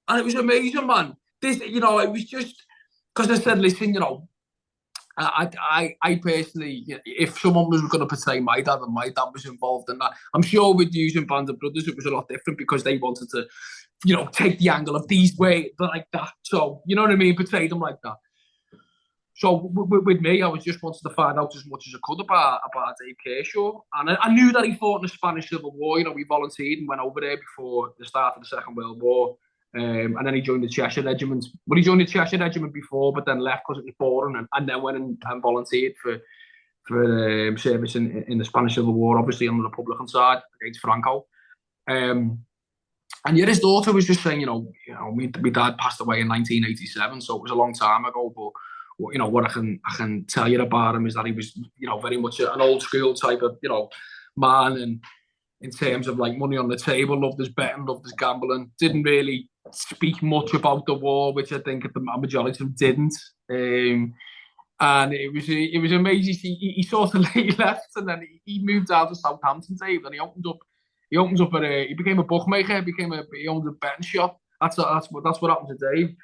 And it was amazing, man. It was just, because I said, listen, I personally, if someone was going to portray my dad and my dad was involved in that, I'm sure with using Band of Brothers, it was a lot different because they wanted to, take the angle of these way, like that. So, you know what I mean? Portray them like that. So with me, I was just wanted to find out as much as I could about Dave Kershaw. And I knew that he fought in the Spanish Civil War. We volunteered and went over there before the start of the Second World War. And then he joined the Cheshire Regiment. Well, he joined the Cheshire Regiment before, but then left because it was boring and then went and volunteered for service in the Spanish Civil War, obviously on the Republican side against Franco. And yet his daughter was just saying, my dad passed away in 1987, so it was a long time ago, but what I can tell you about him is that he was, very much an old school type of, man, and in terms of like money on the table, loved his betting, loved his gambling, didn't really speak much about the war, which I think the majority of them didn't. And it was amazing. He sort of left, and then he moved out to Southampton, Dave, and he became a bookmaker, he owned a betting shop. That's what happened to Dave.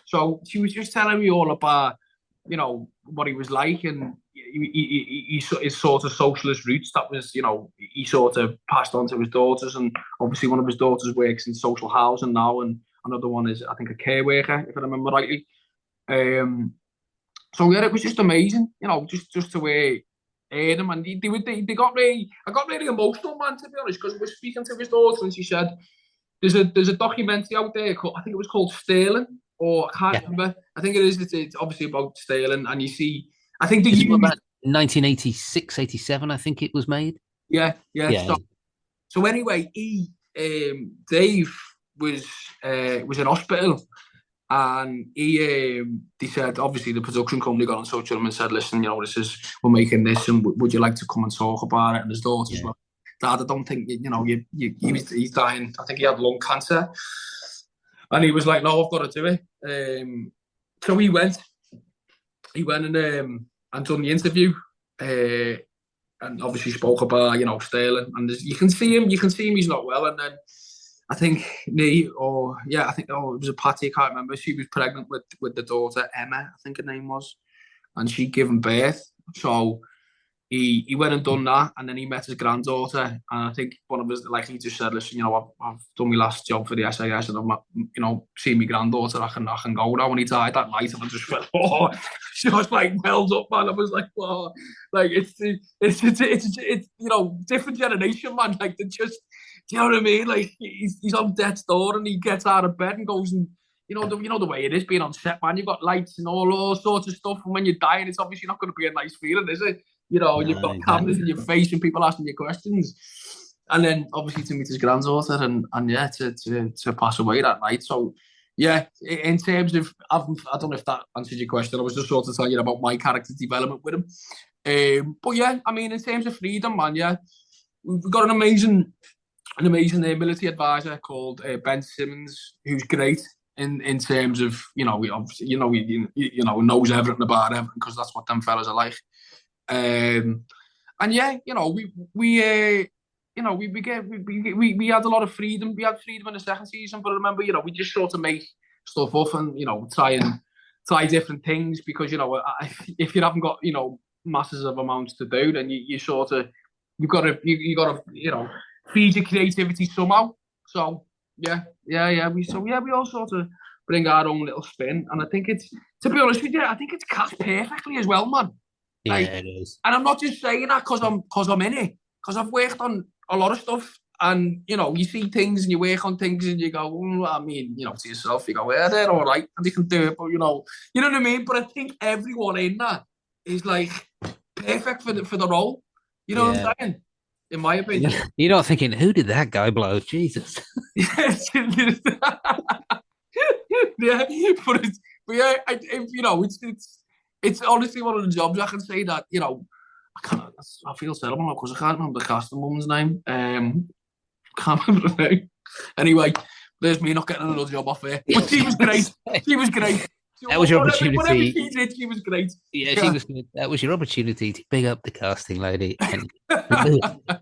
So she was just telling me all about, what he was like, and his sort of socialist roots that was, he sort of passed on to his daughters, and obviously one of his daughters works in social housing now, and another one is, I think, a care worker, if I remember rightly. So yeah, it was just amazing, just to hear them, and they got really, I got really emotional, man, to be honest, because we were speaking to his daughter, and she said, there's a documentary out there called, I think it was called Sterling, or I can't remember. I think it is. It's obviously about Sterling, and you see, I think 1986, 87, I think it was made. Yeah. Yeah. So anyway, Dave was in hospital, and they said, obviously the production company got in touch with him and said, listen, we're making this, and would you like to come and talk about it? And his daughters Yeah. were, Dad, I don't think he's dying. I think he had lung cancer, and he was like, no, I've got to do it. So he went and done the interview. And obviously spoke about Sterling, and you can see him. He's not well, and then I think I think it was a Patty. I can't remember. She was pregnant with the daughter Emma, I think her name was, and she'd given birth. So he went and done that, and then he met his granddaughter, and I think one of his, like, he just said, listen, I've done my last job for the SAS, and I'm seeing my granddaughter. I can go now. When he died that night, and I just felt, oh, she was like welled up, man. I was like, oh, like it's different generation, man. Like, they just, do you know what I mean? Like, he's on death's door, and he gets out of bed and goes and. The way it is being on set, man. You've got lights and all sorts of stuff, and when you're dying, it's obviously not going to be a nice feeling, is it? No, You've got cameras in your face and people asking you questions. And then obviously to meet his granddaughter and yeah, to pass away that night. So yeah, in terms of, I don't know if that answers your question. I was just sort of telling you about my character development with him. But yeah, I mean, in terms of freedom, man, yeah, we've got an amazing military advisor called Ben Simmons, who's great in terms of, he knows everything about everything, because that's what them fellas are like. And yeah, we had a lot of freedom. We had freedom in the second season, but I remember, we just sort of make stuff up and try different things, because if you haven't got masses of amounts to do, then you sort of you got to feed your creativity somehow. So yeah. We all sort of bring our own little spin, and I think to be honest with you, I think it's cast perfectly as well, man. Yeah, Like, it is. and I'm not just saying that because I'm in it, because I've worked on a lot of stuff, and you see things and you work on things and you go, I mean, to yourself, you go, yeah, they're all right, and they can do it, but you know what I mean. But I think everyone in that is like perfect for the role. You know what Yeah. I'm saying? In my opinion. You're not thinking, who did that guy blow? Jesus. Yes. Yeah, but yeah, it's honestly one of the jobs I can say that I feel terrible because I can't remember the casting woman's name. Can't remember the name. Anyway, there's me not getting another job off here. But she was great. She was great. That was your opportunity. Whatever she did, she was great. Yeah, she was good. That was your opportunity to big up the casting lady and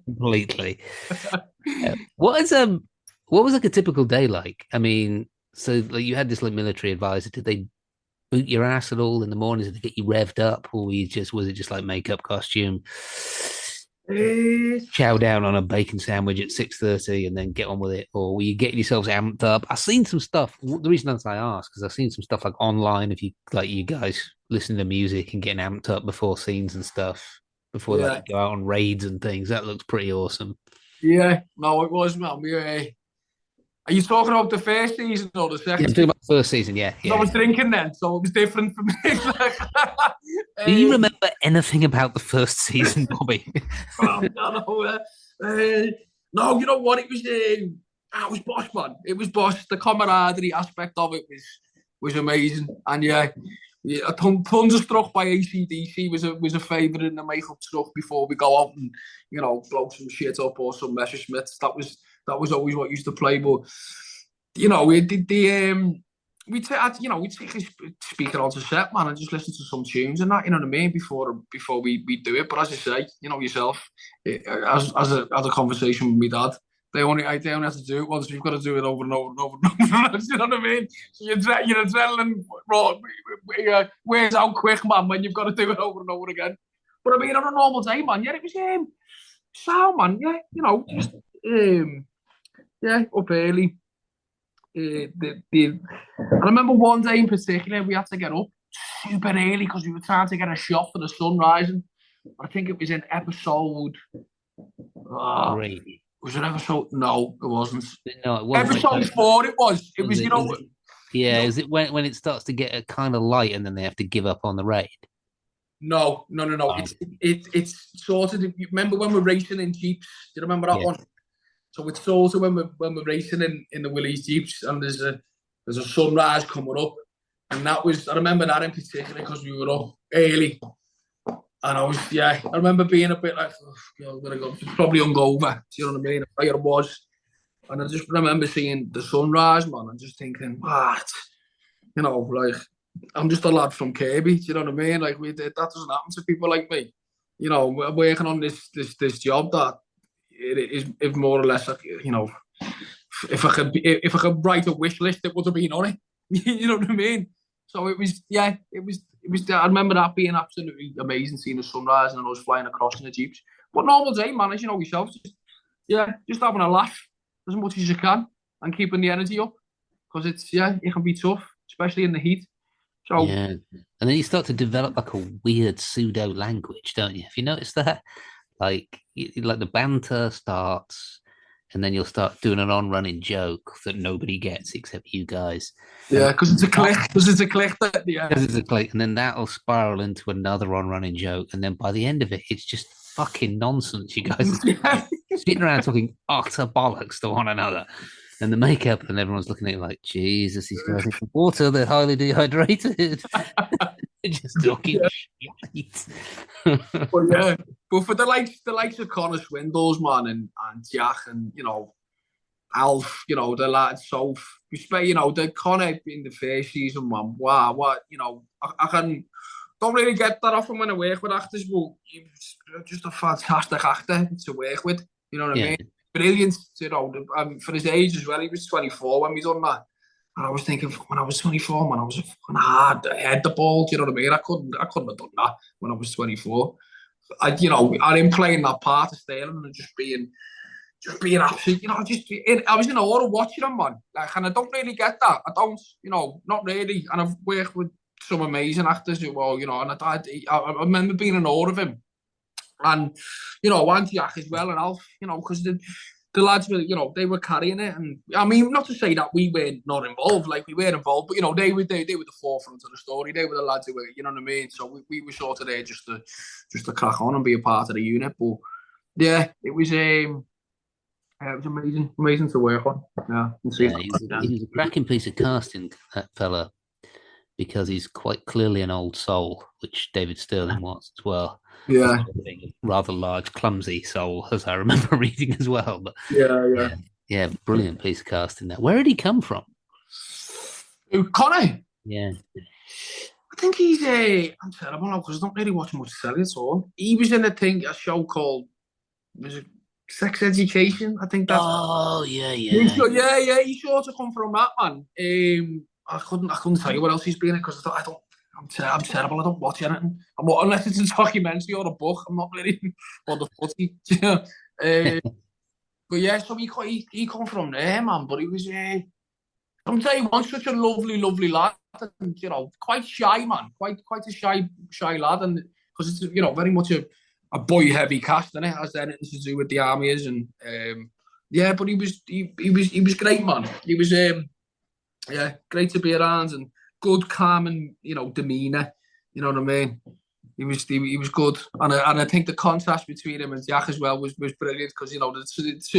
completely. What was like a typical day like? I mean, so like you had this like military advisor. Did they boot your ass at all in the mornings? Did they get you revved up, or was it just like makeup, costume, chow down on a bacon sandwich at 6:30 and then get on with it, or were you getting yourselves amped up? I've seen some stuff. The reason I ask because I've seen some stuff like online. If you like, you guys listening to music and getting amped up before scenes and stuff before Yeah. like you go out on raids and things. That looks pretty awesome. Yeah, no, it was, man. Are you talking about the first season or the Yeah, I'm second? talking about the first season. Yeah, I was drinking then, so it was different for me. Do you remember anything about the first season, Bobby? No, you know what? It was boss, man. It was boss. The camaraderie aspect of it was amazing, and yeah, tons of stuff by ACDC was a favourite in the makeup stuff before we go out and blow some shit up or some Messerschmitts. That was always what used to play, but we did we'd take a speaker onto set, man, and just listen to some tunes and that, you know what I mean, before we do it. But as you say, yourself, as a conversation with my dad, they only have to do it once. You've got to do it over and over and over and over. You know what I mean? So your adrenaline wears out quick, man, when you've got to do it over and over again. But I mean, on a normal day, man, yeah, it was sound, man, yeah, just up early. I remember one day in particular, we had to get up super early because we were trying to get a shot for the sun rising. I think it was in episode. Great. Was it episode? No, it wasn't. No, it wasn't. Episode 4, it was. It was, Yeah, is it when it starts to get kind of light and then they have to give up on the raid? No, no, no, no. Oh, It's sort of. You remember when we're racing in jeeps? Do you remember that yeah, one? So it's sort of when we're racing in the Willys jeeps, and there's a sunrise coming up, and that was I remember that in particular because we were up early, and I remember being a bit like, oh, God, I'm gonna go. It's probably hungover. Do you know what I mean? Like it was, and I just remember seeing the sunrise, man, and just thinking, what? Like I'm just a lad from Kirby. Do you know what I mean? Like that doesn't happen to people like me. We're working on this job that it is more or less like, if I could write a wish list, it would have been on it. You know what I mean? So it was. I remember that being absolutely amazing, seeing the sunrise and us flying across in the jeeps. But normal day, man, as you know yourself, just having a laugh as much as you can and keeping the energy up because it can be tough, especially in the heat. So yeah. And then you start to develop like a weird pseudo language, don't you? Have you noticed that? Like the banter starts, and then you'll start doing an on-running joke that nobody gets except you guys, and yeah, because it's a click, that because it's a click, and then that'll spiral into another on-running joke, and then by the end of it, it's just fucking nonsense. You guys are yeah. sitting around talking utter bollocks to one another, and the makeup, and everyone's looking at you like, Jesus, these guys need some water. They're highly dehydrated. They're just talking shit. But yeah, but for the likes of Connor Swindles, man, and Jack, and Alf, the lads, so the Connor in the first season, man. Wow, what I don't really get that often when I work with actors, but he was just a fantastic actor to work with. You know what I Yeah, mean? Brilliant. For his age as well, he was 24 when we done that. And I was thinking, when I was 24, man, I was a fucking hard head the ball. Do you know what I mean? I couldn't have done that when I was 24. I didn't play in that part of Sterling and just being absolute, I was in awe of watching him, man. Like, and I don't really get that. I don't, not really. And I've worked with some amazing actors as well, and I remember being in awe of him. And, and Jack as well, and Alf, because the lads were, they were carrying it. And I mean, not to say that we were not involved, like we were involved, but, they were the forefront of the story. They were the lads who were, you know what I mean? So we were sort of there just to crack on and be a part of the unit. But yeah, it was amazing, amazing to work on. Yeah, and see yeah. that. He was a cracking piece of casting, that fella, because he's quite clearly an old soul, which David Sterling was as well. As Yeah, well as being a rather large, clumsy soul, as I remember reading as well. But yeah, yeah. yeah, yeah, brilliant piece of casting there. Where did he come from? Who, Connor? Yeah. I think I'm terrible now because I don't really watch much telly at all. He was in a show called, was it Sex Education? I think that's. Oh, yeah, yeah. Yeah, yeah, he sort of come from that, man. I couldn't tell you what else he's been in because I don't. I'm terrible. I don't watch anything. Unless it's a documentary or a book. I'm not really on the footy. But yeah, so he come from there, man. But he was, I'm telling you, one's such a lovely, lovely lad, and quite shy, man. Quite a shy lad, and because it's very much a boy heavy cast, and it has anything to do with the army is, and yeah, but he was great, man. He was great to be around and good, calm, and demeanor. You know what I mean? He was good, and I think the contrast between him and Jack as well was brilliant because it's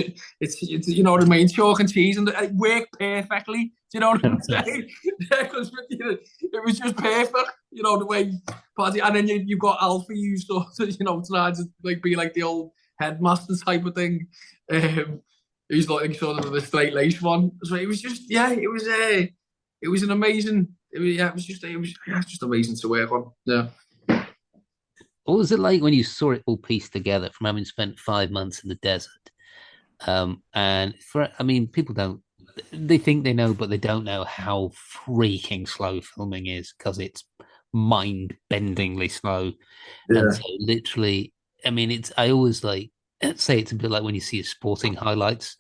you know what I mean, chalk and cheese, and it worked perfectly. Do you know what I'm saying? Because it was just perfect. The way party, and then you've got Alfie, who sort of trying to like be like the old headmaster type of thing. He's like sort of the straight lace one. So it was just it was an amazing. It was just amazing to work on. Yeah. What was it like when you saw it all pieced together from having spent 5 months in the desert? I mean, people don't, they think they know, but they don't know how freaking slow filming is because it's mind-bendingly slow. And Yeah. so, literally, I mean, I always like say it's a bit like when you see a sporting highlights.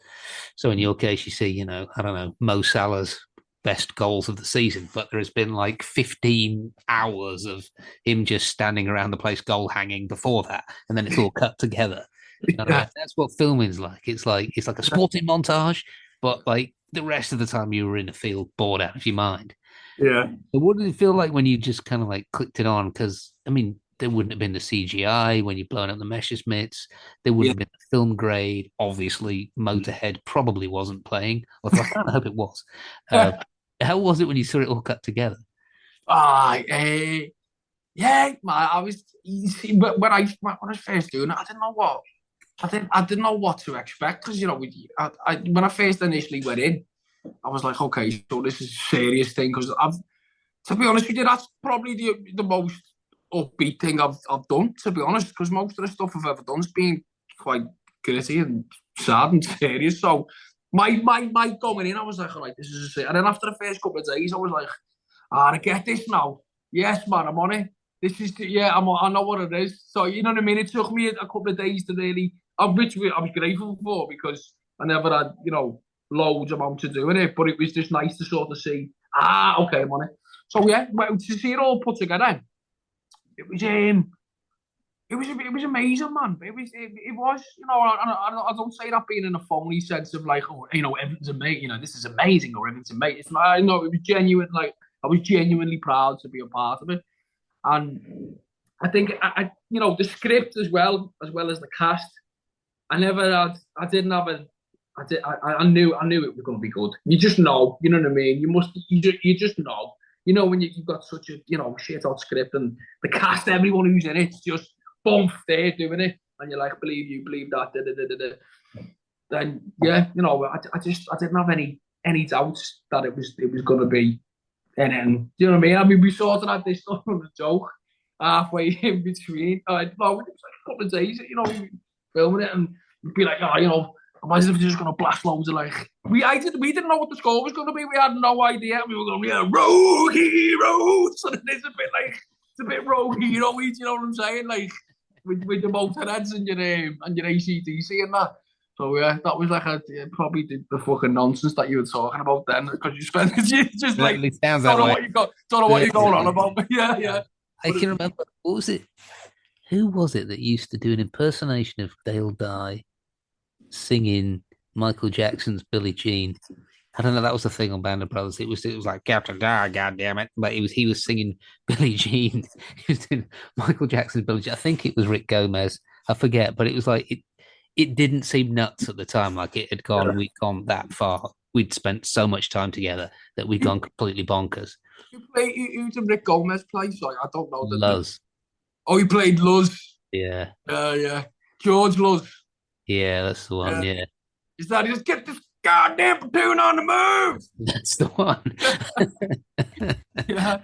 So, in your case, you see, I don't know, Mo Salah's best goals of the season, but there has been like 15 hours of him just standing around the place goal hanging before that, and then it's all cut together. Yeah. That's what filming's like. It's like a sporting montage, but like the rest of the time you were in the field bored out of your mind. Yeah. But what did it feel like when you just kind of like clicked it on? Because I mean, there wouldn't have been the CGI when you're blowing up the Messerschmitts. There Yeah. wouldn't have been the film grade. Obviously, Motorhead probably wasn't playing, although I kind of hope it was. Uh, how was it when you saw it all cut together? Ah, yeah, man. You see, but when I was first doing it, I didn't know what to expect because when I first initially went in, I was like, okay, so this is a serious thing because to be honest with you, that's probably the most upbeat thing I've done. To be honest, because most of the stuff I've ever done's been quite gritty and sad and serious. So my going in, I was like, all right, this is it. And then after the first couple of days, I was like, I get this now. Yes, man, I'm on it. This is I know what it is. So you know what I mean. It took me a couple of days to really, which I was grateful for because I never had loads amount to do with it, but it was just nice to sort of see. Okay, I'm on it. So yeah, well, to see it all put together, it was it was amazing, man. It was I don't say that being in a phony sense of like everything's amazing, this is amazing or everything's amazing. It's not, I know it was genuine. Like I was genuinely proud to be a part of it, and I think the script as well as the cast. I didn't have a I knew it was going to be good. You just know, you know what I mean. You just know. When you've got such a shit out script and the cast, everyone who's in it's just boom, they're doing it, and you're like, believe that, da, da, da, da, da. Then yeah, I didn't have any doubts that it was going to be. And then you know what I mean. I mean, we sort of had this stuff on the joke halfway in between. No, it was like a couple of days, filming it, and we'd be like, imagine if they're just going to blast loads of like. We didn't know what the score was going to be. We had no idea. We were going, rogue heroes. And it's a bit rogue hero. You know what I'm saying? Like with the Motorheads and your AC/DC and that. So yeah, that was like probably the fucking nonsense that you were talking about then because you just like sounds that way. Don't know what you're going on about. But yeah. I can remember. What was it? Who was it that used to do an impersonation of Dale Dye singing Michael Jackson's Billie Jean? I don't know. That was the thing on Band of Brothers. It was like Captain Die, God damn it! But he was singing Billie Jean. He was doing Michael Jackson's Billie Jean. I think it was Rick Gomez. I forget, but it was like it didn't seem nuts at the time. Like it had gone. We'd gone that far. We'd spent so much time together that we'd gone completely bonkers. Who did Rick Gomez play? Sorry, I don't know. Luz. Oh, he played Luz. Yeah. Yeah. George Luz. Yeah, that's the one. Yeah. Is that just get this goddamn platoon on the move? That's the one. Yeah.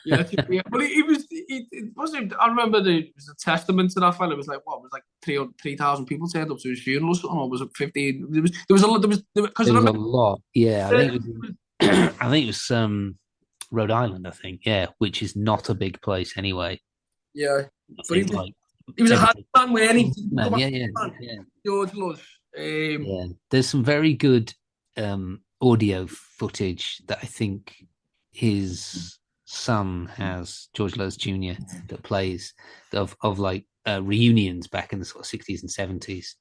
Yeah. But it wasn't. I remember it was a testament to that fella. It was like what? It was like 3,000 people turned up to his funeral or something. Or was it 15? There was a lot. Because there was a lot. Yeah, I think it was Rhode Island. I think which is not a big place anyway. Yeah, but he was a hard man with anything. Yeah. George Luz. Yeah, there's some very good audio footage that I think his son has, George Luz Jr., that plays of like reunions back in the sort of 60s and 70s,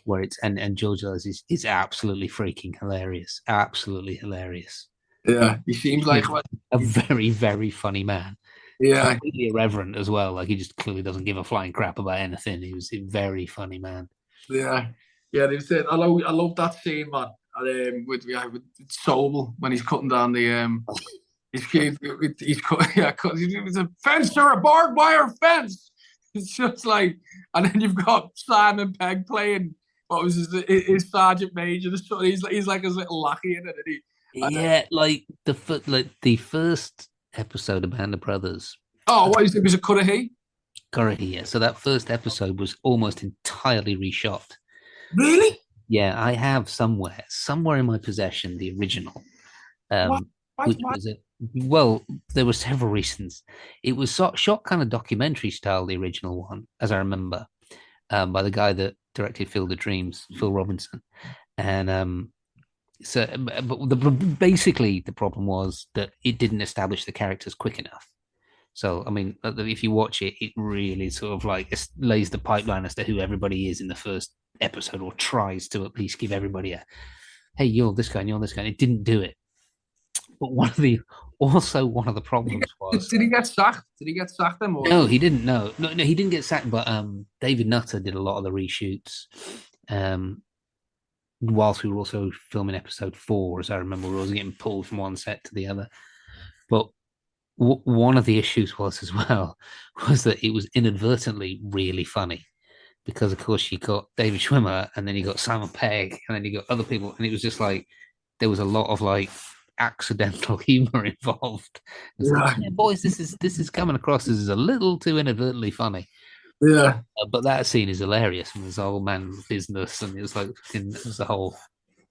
where it's and George Luz is absolutely freaking hilarious, absolutely hilarious. Yeah, he seems like a very, very funny man. Yeah, completely irreverent as well. Like he just clearly doesn't give a flying crap about anything. He was a very funny man. Yeah. They said I love that scene, man. With Sobel when he's cutting down the he's a fence or a barbed wire fence. It's just like, and then you've got Simon Pegg playing what was his sergeant major. He's like his little lackey in it. Like the first episode of Band of Brothers. Oh, what is it? Was it Currahee? Currahee, yeah. So that first episode was almost entirely reshot. Really? Yeah, I have somewhere in my possession the original. Which was well, there were several reasons. It was shot kind of documentary style, the original one, as I remember, by the guy that directed Field of Dreams, Phil Robinson, and but basically the problem was that it didn't establish the characters quick enough. So, I mean, if you watch it, it really sort of like lays the pipeline as to who everybody is in the first episode, or tries to at least give everybody a, hey, you're this guy and you're this guy. And it didn't do it. But one of the also one of the problems was Did he get sacked? Did he get sacked then? Or no, he didn't. No, he didn't get sacked. But David Nutter did a lot of the reshoots. Um, whilst we were also filming episode 4, as I remember, we were always getting pulled from one set to the other. But one of the issues was as well was that it was inadvertently really funny because, of course, you got David Schwimmer and then you got Simon Pegg and then you got other people, and it was just like there was a lot of like accidental humor involved. It's like, yeah, yeah, boys, this is coming across as a little too inadvertently funny. yeah, But that scene is hilarious. And there's old man business, and it was like it was the whole.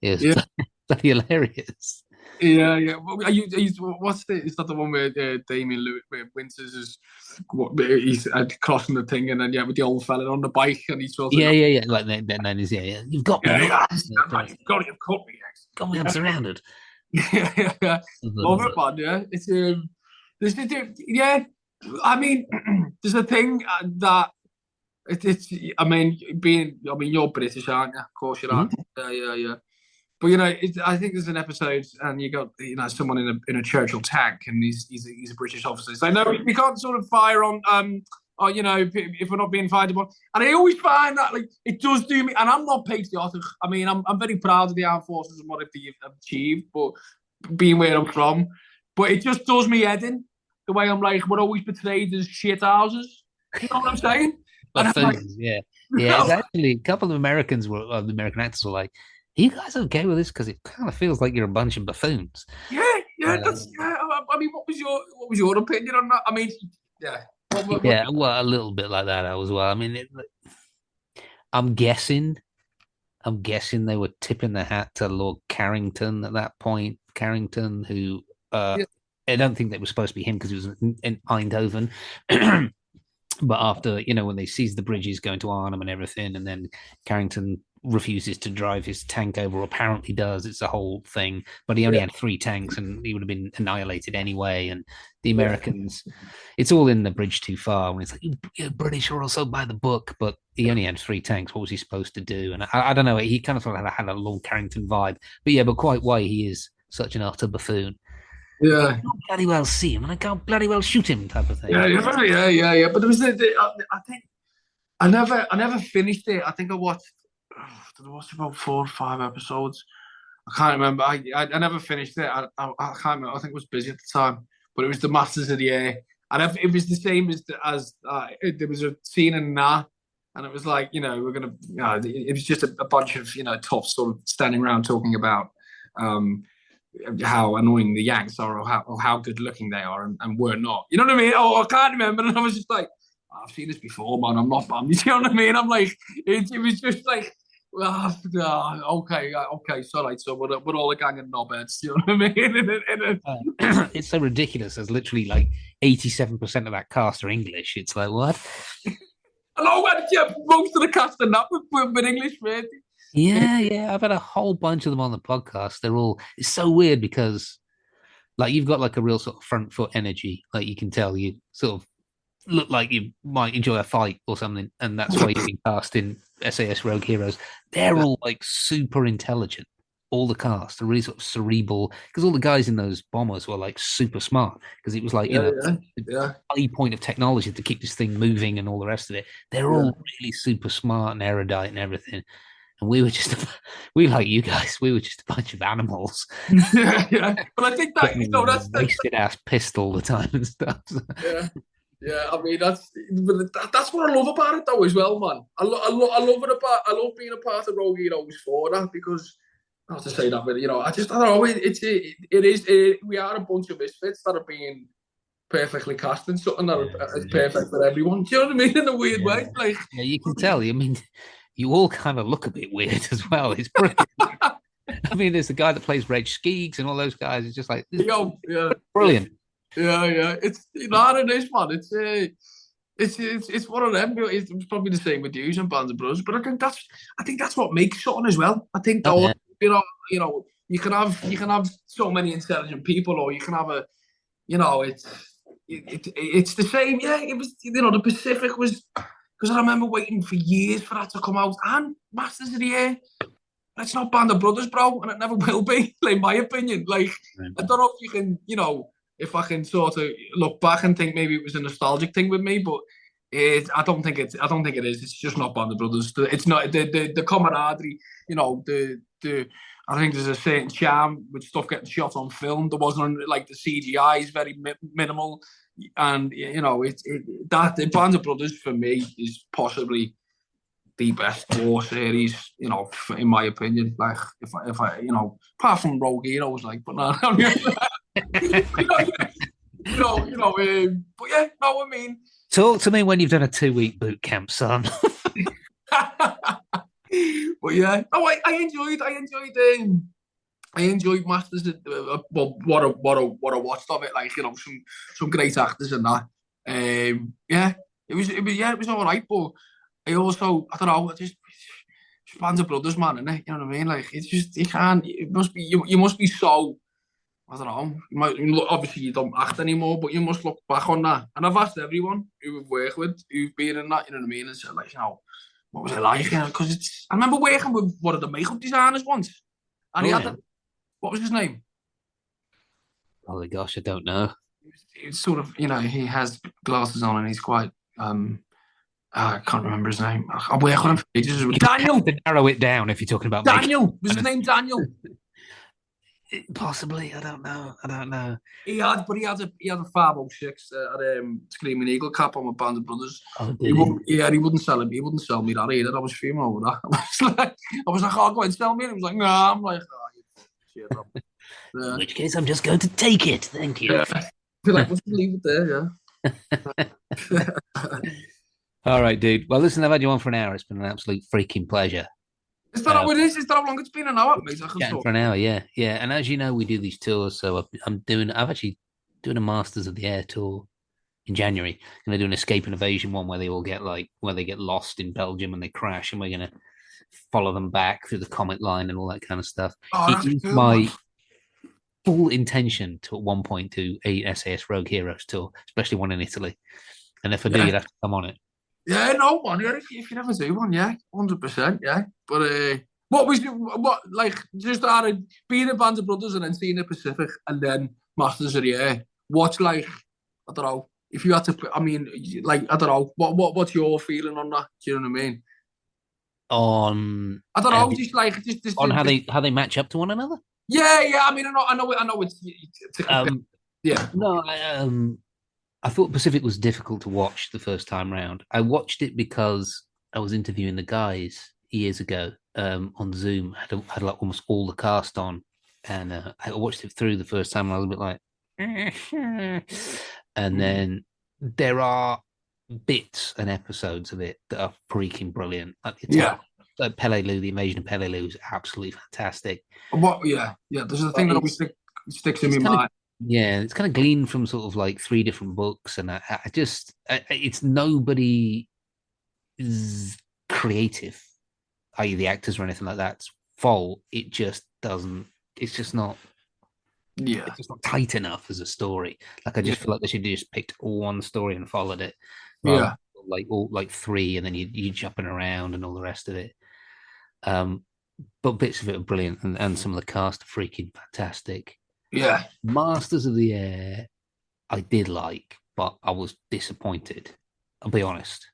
It's yeah. bloody hilarious. Yeah. What's the? Is that the one where Damien Lewis, where Winters is, he's crossing the thing, and then with the old fella on the bike, and he's sort of, Yeah. Like that is yeah. You've got me. You've got me, Got me. I'm surrounded. yeah. Love it, man. Yeah, it's yeah. I mean, there's a thing that it's. You're British, aren't you? Of course you are. Mm-hmm. Yeah. But I think there's an episode, and you got someone in a Churchill tank, and he's a British officer. So no, we can't sort of fire on or if we're not being fired upon. And I always find that like it does do me. And I'm not patriotic. I mean, I'm very proud of the armed forces and what they've achieved, but being where I'm from, but it just does me head in the way I'm like we're always portrayed as shit houses. You know what I'm saying? And I'm like, Yeah. It's actually a couple of Americans the American actors were like, "Are you guys okay with this? Because it kind of feels like you're a bunch of buffoons." Yeah. That's I mean, what was your opinion on that? I mean, yeah. Yeah, well, a little bit like that as well. I mean, I'm guessing, they were tipping their hat to Lord Carrington at that point. Carrington, who Yeah. I don't think that was supposed to be him because he was in Eindhoven. But after, when they seized the bridges going to Arnhem and everything, and then Carrington refuses to drive his tank over, or apparently does. It's a whole thing. But he only had 3 tanks, and he would have been annihilated anyway. And the Americans, it's all in the bridge too far. When it's like, you British are also by the book, but he only had 3 tanks. What was he supposed to do? And I don't know. He kind of sort of had a Lord Carrington vibe. But quite why he is such an utter buffoon. Yeah. I can't bloody well see him, and I can't bloody well shoot him, type of thing. Yeah. But there was I think I never finished it. I think I watched about 4 or 5 episodes. I can't remember. I never finished it. I can't remember. I think I was busy at the time. But it was the Masters of the Air, and it was the same as there was a scene in that, and it was like we're gonna. It was just a bunch of toughs sort of standing around talking about. How annoying the Yanks are, or how good looking they are, and we're not. You know what I mean? Oh, I can't remember. And I was just like, I've seen this before, man. I'm not bummed. You know what I mean? I'm like, it was just like, okay, sorry. So we're all a gang of knobheads. You know what I mean? It's so ridiculous. There's literally like 87% of that cast are English. It's like, what? Hello, most of the cast are not with English, mate. Yeah. I've had a whole bunch of them on the podcast. It's so weird because like you've got like a real sort of front foot energy. Like you can tell you sort of look like you might enjoy a fight or something. And that's why you've been cast in SAS Rogue Heroes. They're all like super intelligent. All the cast are really sort of cerebral because all the guys in those bombers were like super smart because it was like, high point of technology to keep this thing moving and all the rest of it. They're all really super smart and erudite and everything. And we were we like you guys. We were just a bunch of animals. Yeah. But I think that that's wasted ass pissed all the time and stuff. Yeah. I mean that's what I love about it though as well, man. I love being a part of Rogue Heroes for that because not to say that, but I don't know. We are a bunch of misfits that are being perfectly cast in something that is perfect for everyone. Do you know what I mean? In a weird way, like you can tell. I mean. You all kind of look a bit weird as well. It's brilliant. I mean, there's the guy that plays Reg Skeegs and all those guys. It's just like, brilliant. Yeah. It's not it is, man. It's one of them. It's probably the same with you and Bands of Brothers, but I think that's what makes something as well. I think you can have so many intelligent people, or you can have it's the same. Yeah, it was the Pacific was. Because I remember waiting for years for that to come out. And Masters of the Air, it's not Band of Brothers, bro, and it never will be, like, my opinion. Like, I don't know if you can, if I can sort of look back and think maybe it was a nostalgic thing with me, but I don't think it is. It's just not Band of Brothers. It's not the camaraderie. I think there's a certain charm with stuff getting shot on film. There wasn't like the CGI is very minimal, and that the Band of Brothers for me is possibly the best war series, in my opinion. Like, if I apart from Rogue Heroes, like, but no, but yeah, no, I mean. Talk to me when you've done a 2-week boot camp, son. But yeah, no, I enjoyed Masters. Well, what I watched of it, like, some great actors and that. Yeah, it was all right, but I don't know, just Band of Brothers, man, innit? You know what I mean? Like, it's just, you must be so, I don't know, obviously you don't act anymore, but you must look back on that. And I've asked everyone who we've worked with, who've been in that, you know what I mean? And said, like, what was it like? Because I remember working with one of the makeup designers once, and he had what was his name? Oh my gosh, I don't know. It's sort of, he has glasses on and he's quite, I can't remember his name. I'll work on him for ages. Daniel! To narrow it down if you're talking about Daniel! Was his name Daniel? Possibly, I don't know. He had a 506 Screaming Eagle cap on with Band of Brothers. Oh, did he? He wouldn't sell him. He wouldn't sell me that either. I was fuming over that. I was like, oh, go ahead, sell me. And he was like, nah. I'm like, oh, shit. In which case, I'm just going to take it. Thank you. Yeah. I feel like, we'll leave it there, yeah. All right, dude. Well, listen, I've had you on for an hour. It's been an absolute freaking pleasure. Is that how it is? Is that how long it's been? An hour, mate? For an hour, yeah. And as you know, we do these tours. So I've actually doing a Masters of the Air tour in January. I'm going to do an escape and evasion one where they all get lost in Belgium and they crash, and we're going to follow them back through the Comet Line and all that kind of stuff. Oh, it is my full intention to at one point do a SAS Rogue Heroes tour, especially one in Italy. And if I do, you'd have to come on it. Yeah, no, man. Yeah, if you never do one, yeah, 100%, yeah. But just out of being a Band of Brothers and then seeing the Pacific and then Masters of the Air, what's like, I don't know, if you had to, I mean, like, I don't know, what's your feeling on that? Do you know what I mean? I don't know, just on how they match up to one another. Yeah. I mean, I know it's yeah. No, I thought Pacific was difficult to watch the first time round. I watched it because I was interviewing the guys years ago on Zoom. I had like almost all the cast on, and I watched it through the first time. And I was a bit like, and then there are bits and episodes of it that are freaking brilliant. Like Peleliu, the invasion of Peleliu is absolutely fantastic. Yeah. There's a thing that always sticks in my mind. Yeah, it's kind of gleaned from sort of like 3 different books, and it's nobody's creative, i.e. the actors or anything like that's fault. It just doesn't. It's just not. Yeah, it's just not tight enough as a story. Like I just feel like they should have just picked one story and followed it. Yeah, like 3, and then you jumping around and all the rest of it. But bits of it are brilliant, and some of the cast are freaking fantastic. Yeah. Masters of the Air, I did like, but I was disappointed. I'll be honest.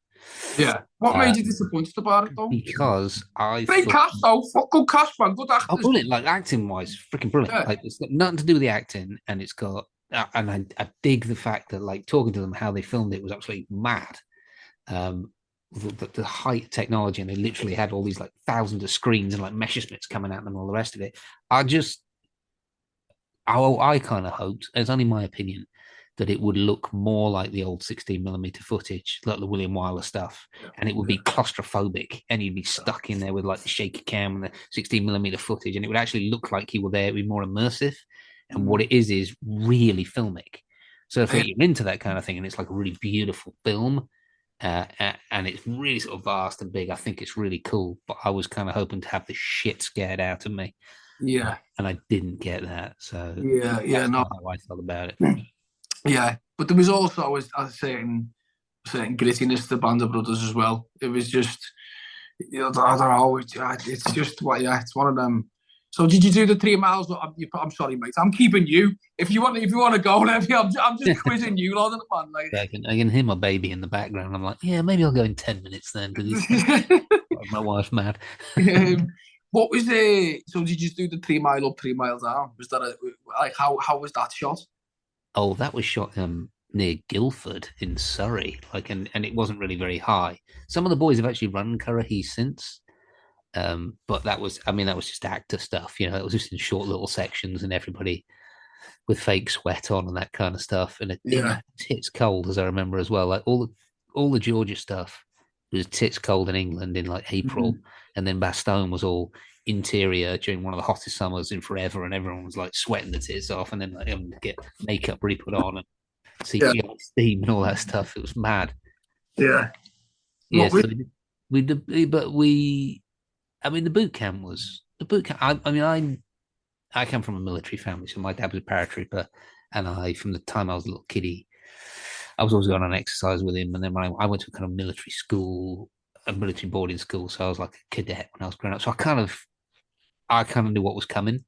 Yeah. What made you disappointed about it, though? Because great cast, though. Good cast, man. Good actors. Oh, brilliant. Like, acting-wise, freaking brilliant. Yeah. Like, it's got nothing to do with the acting, and it's got... and I dig the fact that, like, talking to them, how they filmed it was absolutely mad. The height of technology, and they literally had all these, like, thousands of screens and, like, Messerschmitts coming at them and all the rest of it. I kind of hoped, it's only my opinion, that it would look more like the old 16mm footage, like the William Wyler stuff, and it would be claustrophobic, and you'd be stuck in there with like the shaky cam and the 16mm footage, and it would actually look like you were there. It'd be more immersive, and what it is really filmic. So if you're into that kind of thing, and it's like a really beautiful film, and it's really sort of vast and big, I think it's really cool. But I was kind of hoping to have the shit scared out of me. Yeah, and I didn't get that. So that's not how I felt about it. Yeah, but there was also a certain grittiness to Band of Brothers as well. It was just, I don't know. It's just it's one of them. So did you do the 3 miles? I'm sorry, mate. I'm keeping you. If you want to go, let me. I'm just quizzing you, lot of the man. I can hear my baby in the background. I'm like, yeah, maybe I'll go in 10 minutes then because he's Like, my wife's mad. what was the? So did you do the 3 mile up, 3 miles down? Was that like how was that shot? Oh, that was shot near Guildford in Surrey, and it wasn't really very high. Some of the boys have actually run Currahee since, but that was just actor stuff. It was just in short little sections, and everybody with fake sweat on and that kind of stuff. And it was Yeah. tits cold, as I remember as well. Like all the Georgia stuff was tits cold in England in like April, Mhm. and then Bastogne was all interior during one of the hottest summers in forever, and everyone was like sweating the tits off, and then like get makeup re-put on and Yeah. CPR steam and all that stuff. It was mad. Yeah. Yeah, What was? so we did, but we. I mean, the boot camp. I mean, I come from a military family, so my dad was a paratrooper, and from the time I was a little kiddie, I was always going on exercise with him. And then when I went to a kind of military school, a military boarding school, so I was like a cadet when I was growing up. So I kind of knew what was coming.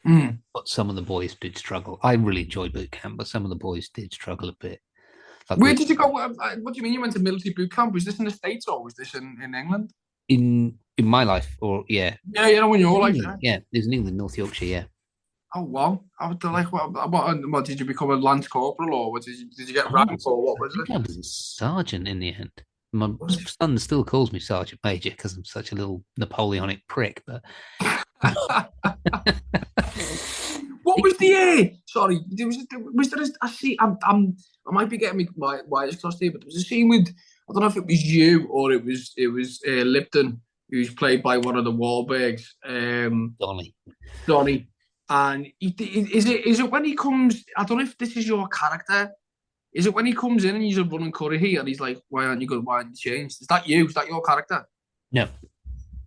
Mm. But some of the boys did struggle. I really enjoyed boot camp, but some of the boys did struggle a bit. Like Where did you go? What do you mean you went to military boot camp? Was this in the States or was this in England? in my life, or yeah, Yeah, you know, in your in life, England, yeah. yeah, it was in England, North Yorkshire, yeah. Oh wow! I would like what did you become a lance corporal or what did you get I rank was, or what I was think I was a sergeant in the end. My son still calls me Sergeant Major because I'm such a little Napoleonic prick. But what was the sorry, was there a scene? I might be getting my wires crossed here, but there was a scene with I don't know if it was you or it was Lipton who's played by one of the Wahlbergs, Donny, Donny, and is it when he comes? I don't know if this is your character. Is it when he comes in and he's a running curry here and he's like, "Why aren't you good? Why aren't you changed?" Is that you? Is that your character? no,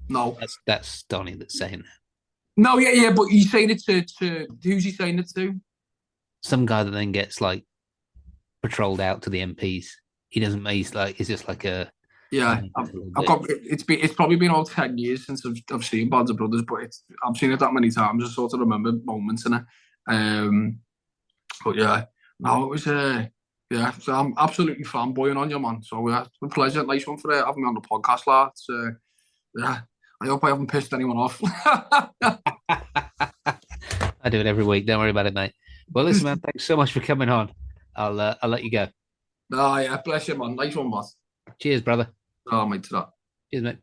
No. that's Donny that's saying that. No, yeah, yeah, but he's saying it to who's he saying it to? Some guy that then gets like patrolled out to the MPs. He doesn't. He's just like a Yeah, a little I've bit. got it's probably been all 10 years since I've seen Bands of Brothers, but I've seen it that many times. I sort of remember moments in it. Um, but yeah, no, it was yeah. So I'm absolutely fanboying on you, man. So yeah, it's been a pleasure. Nice one for having me on the podcast, lads. Yeah, I hope I haven't pissed anyone off. I do it every week. Don't worry about it, mate. Well, listen, man. Thanks so much for coming on. I'll let you go. Ah, yeah, bless you, man. Nice one, boss. Cheers, brother. Oh, mate, to that. Cheers, mate.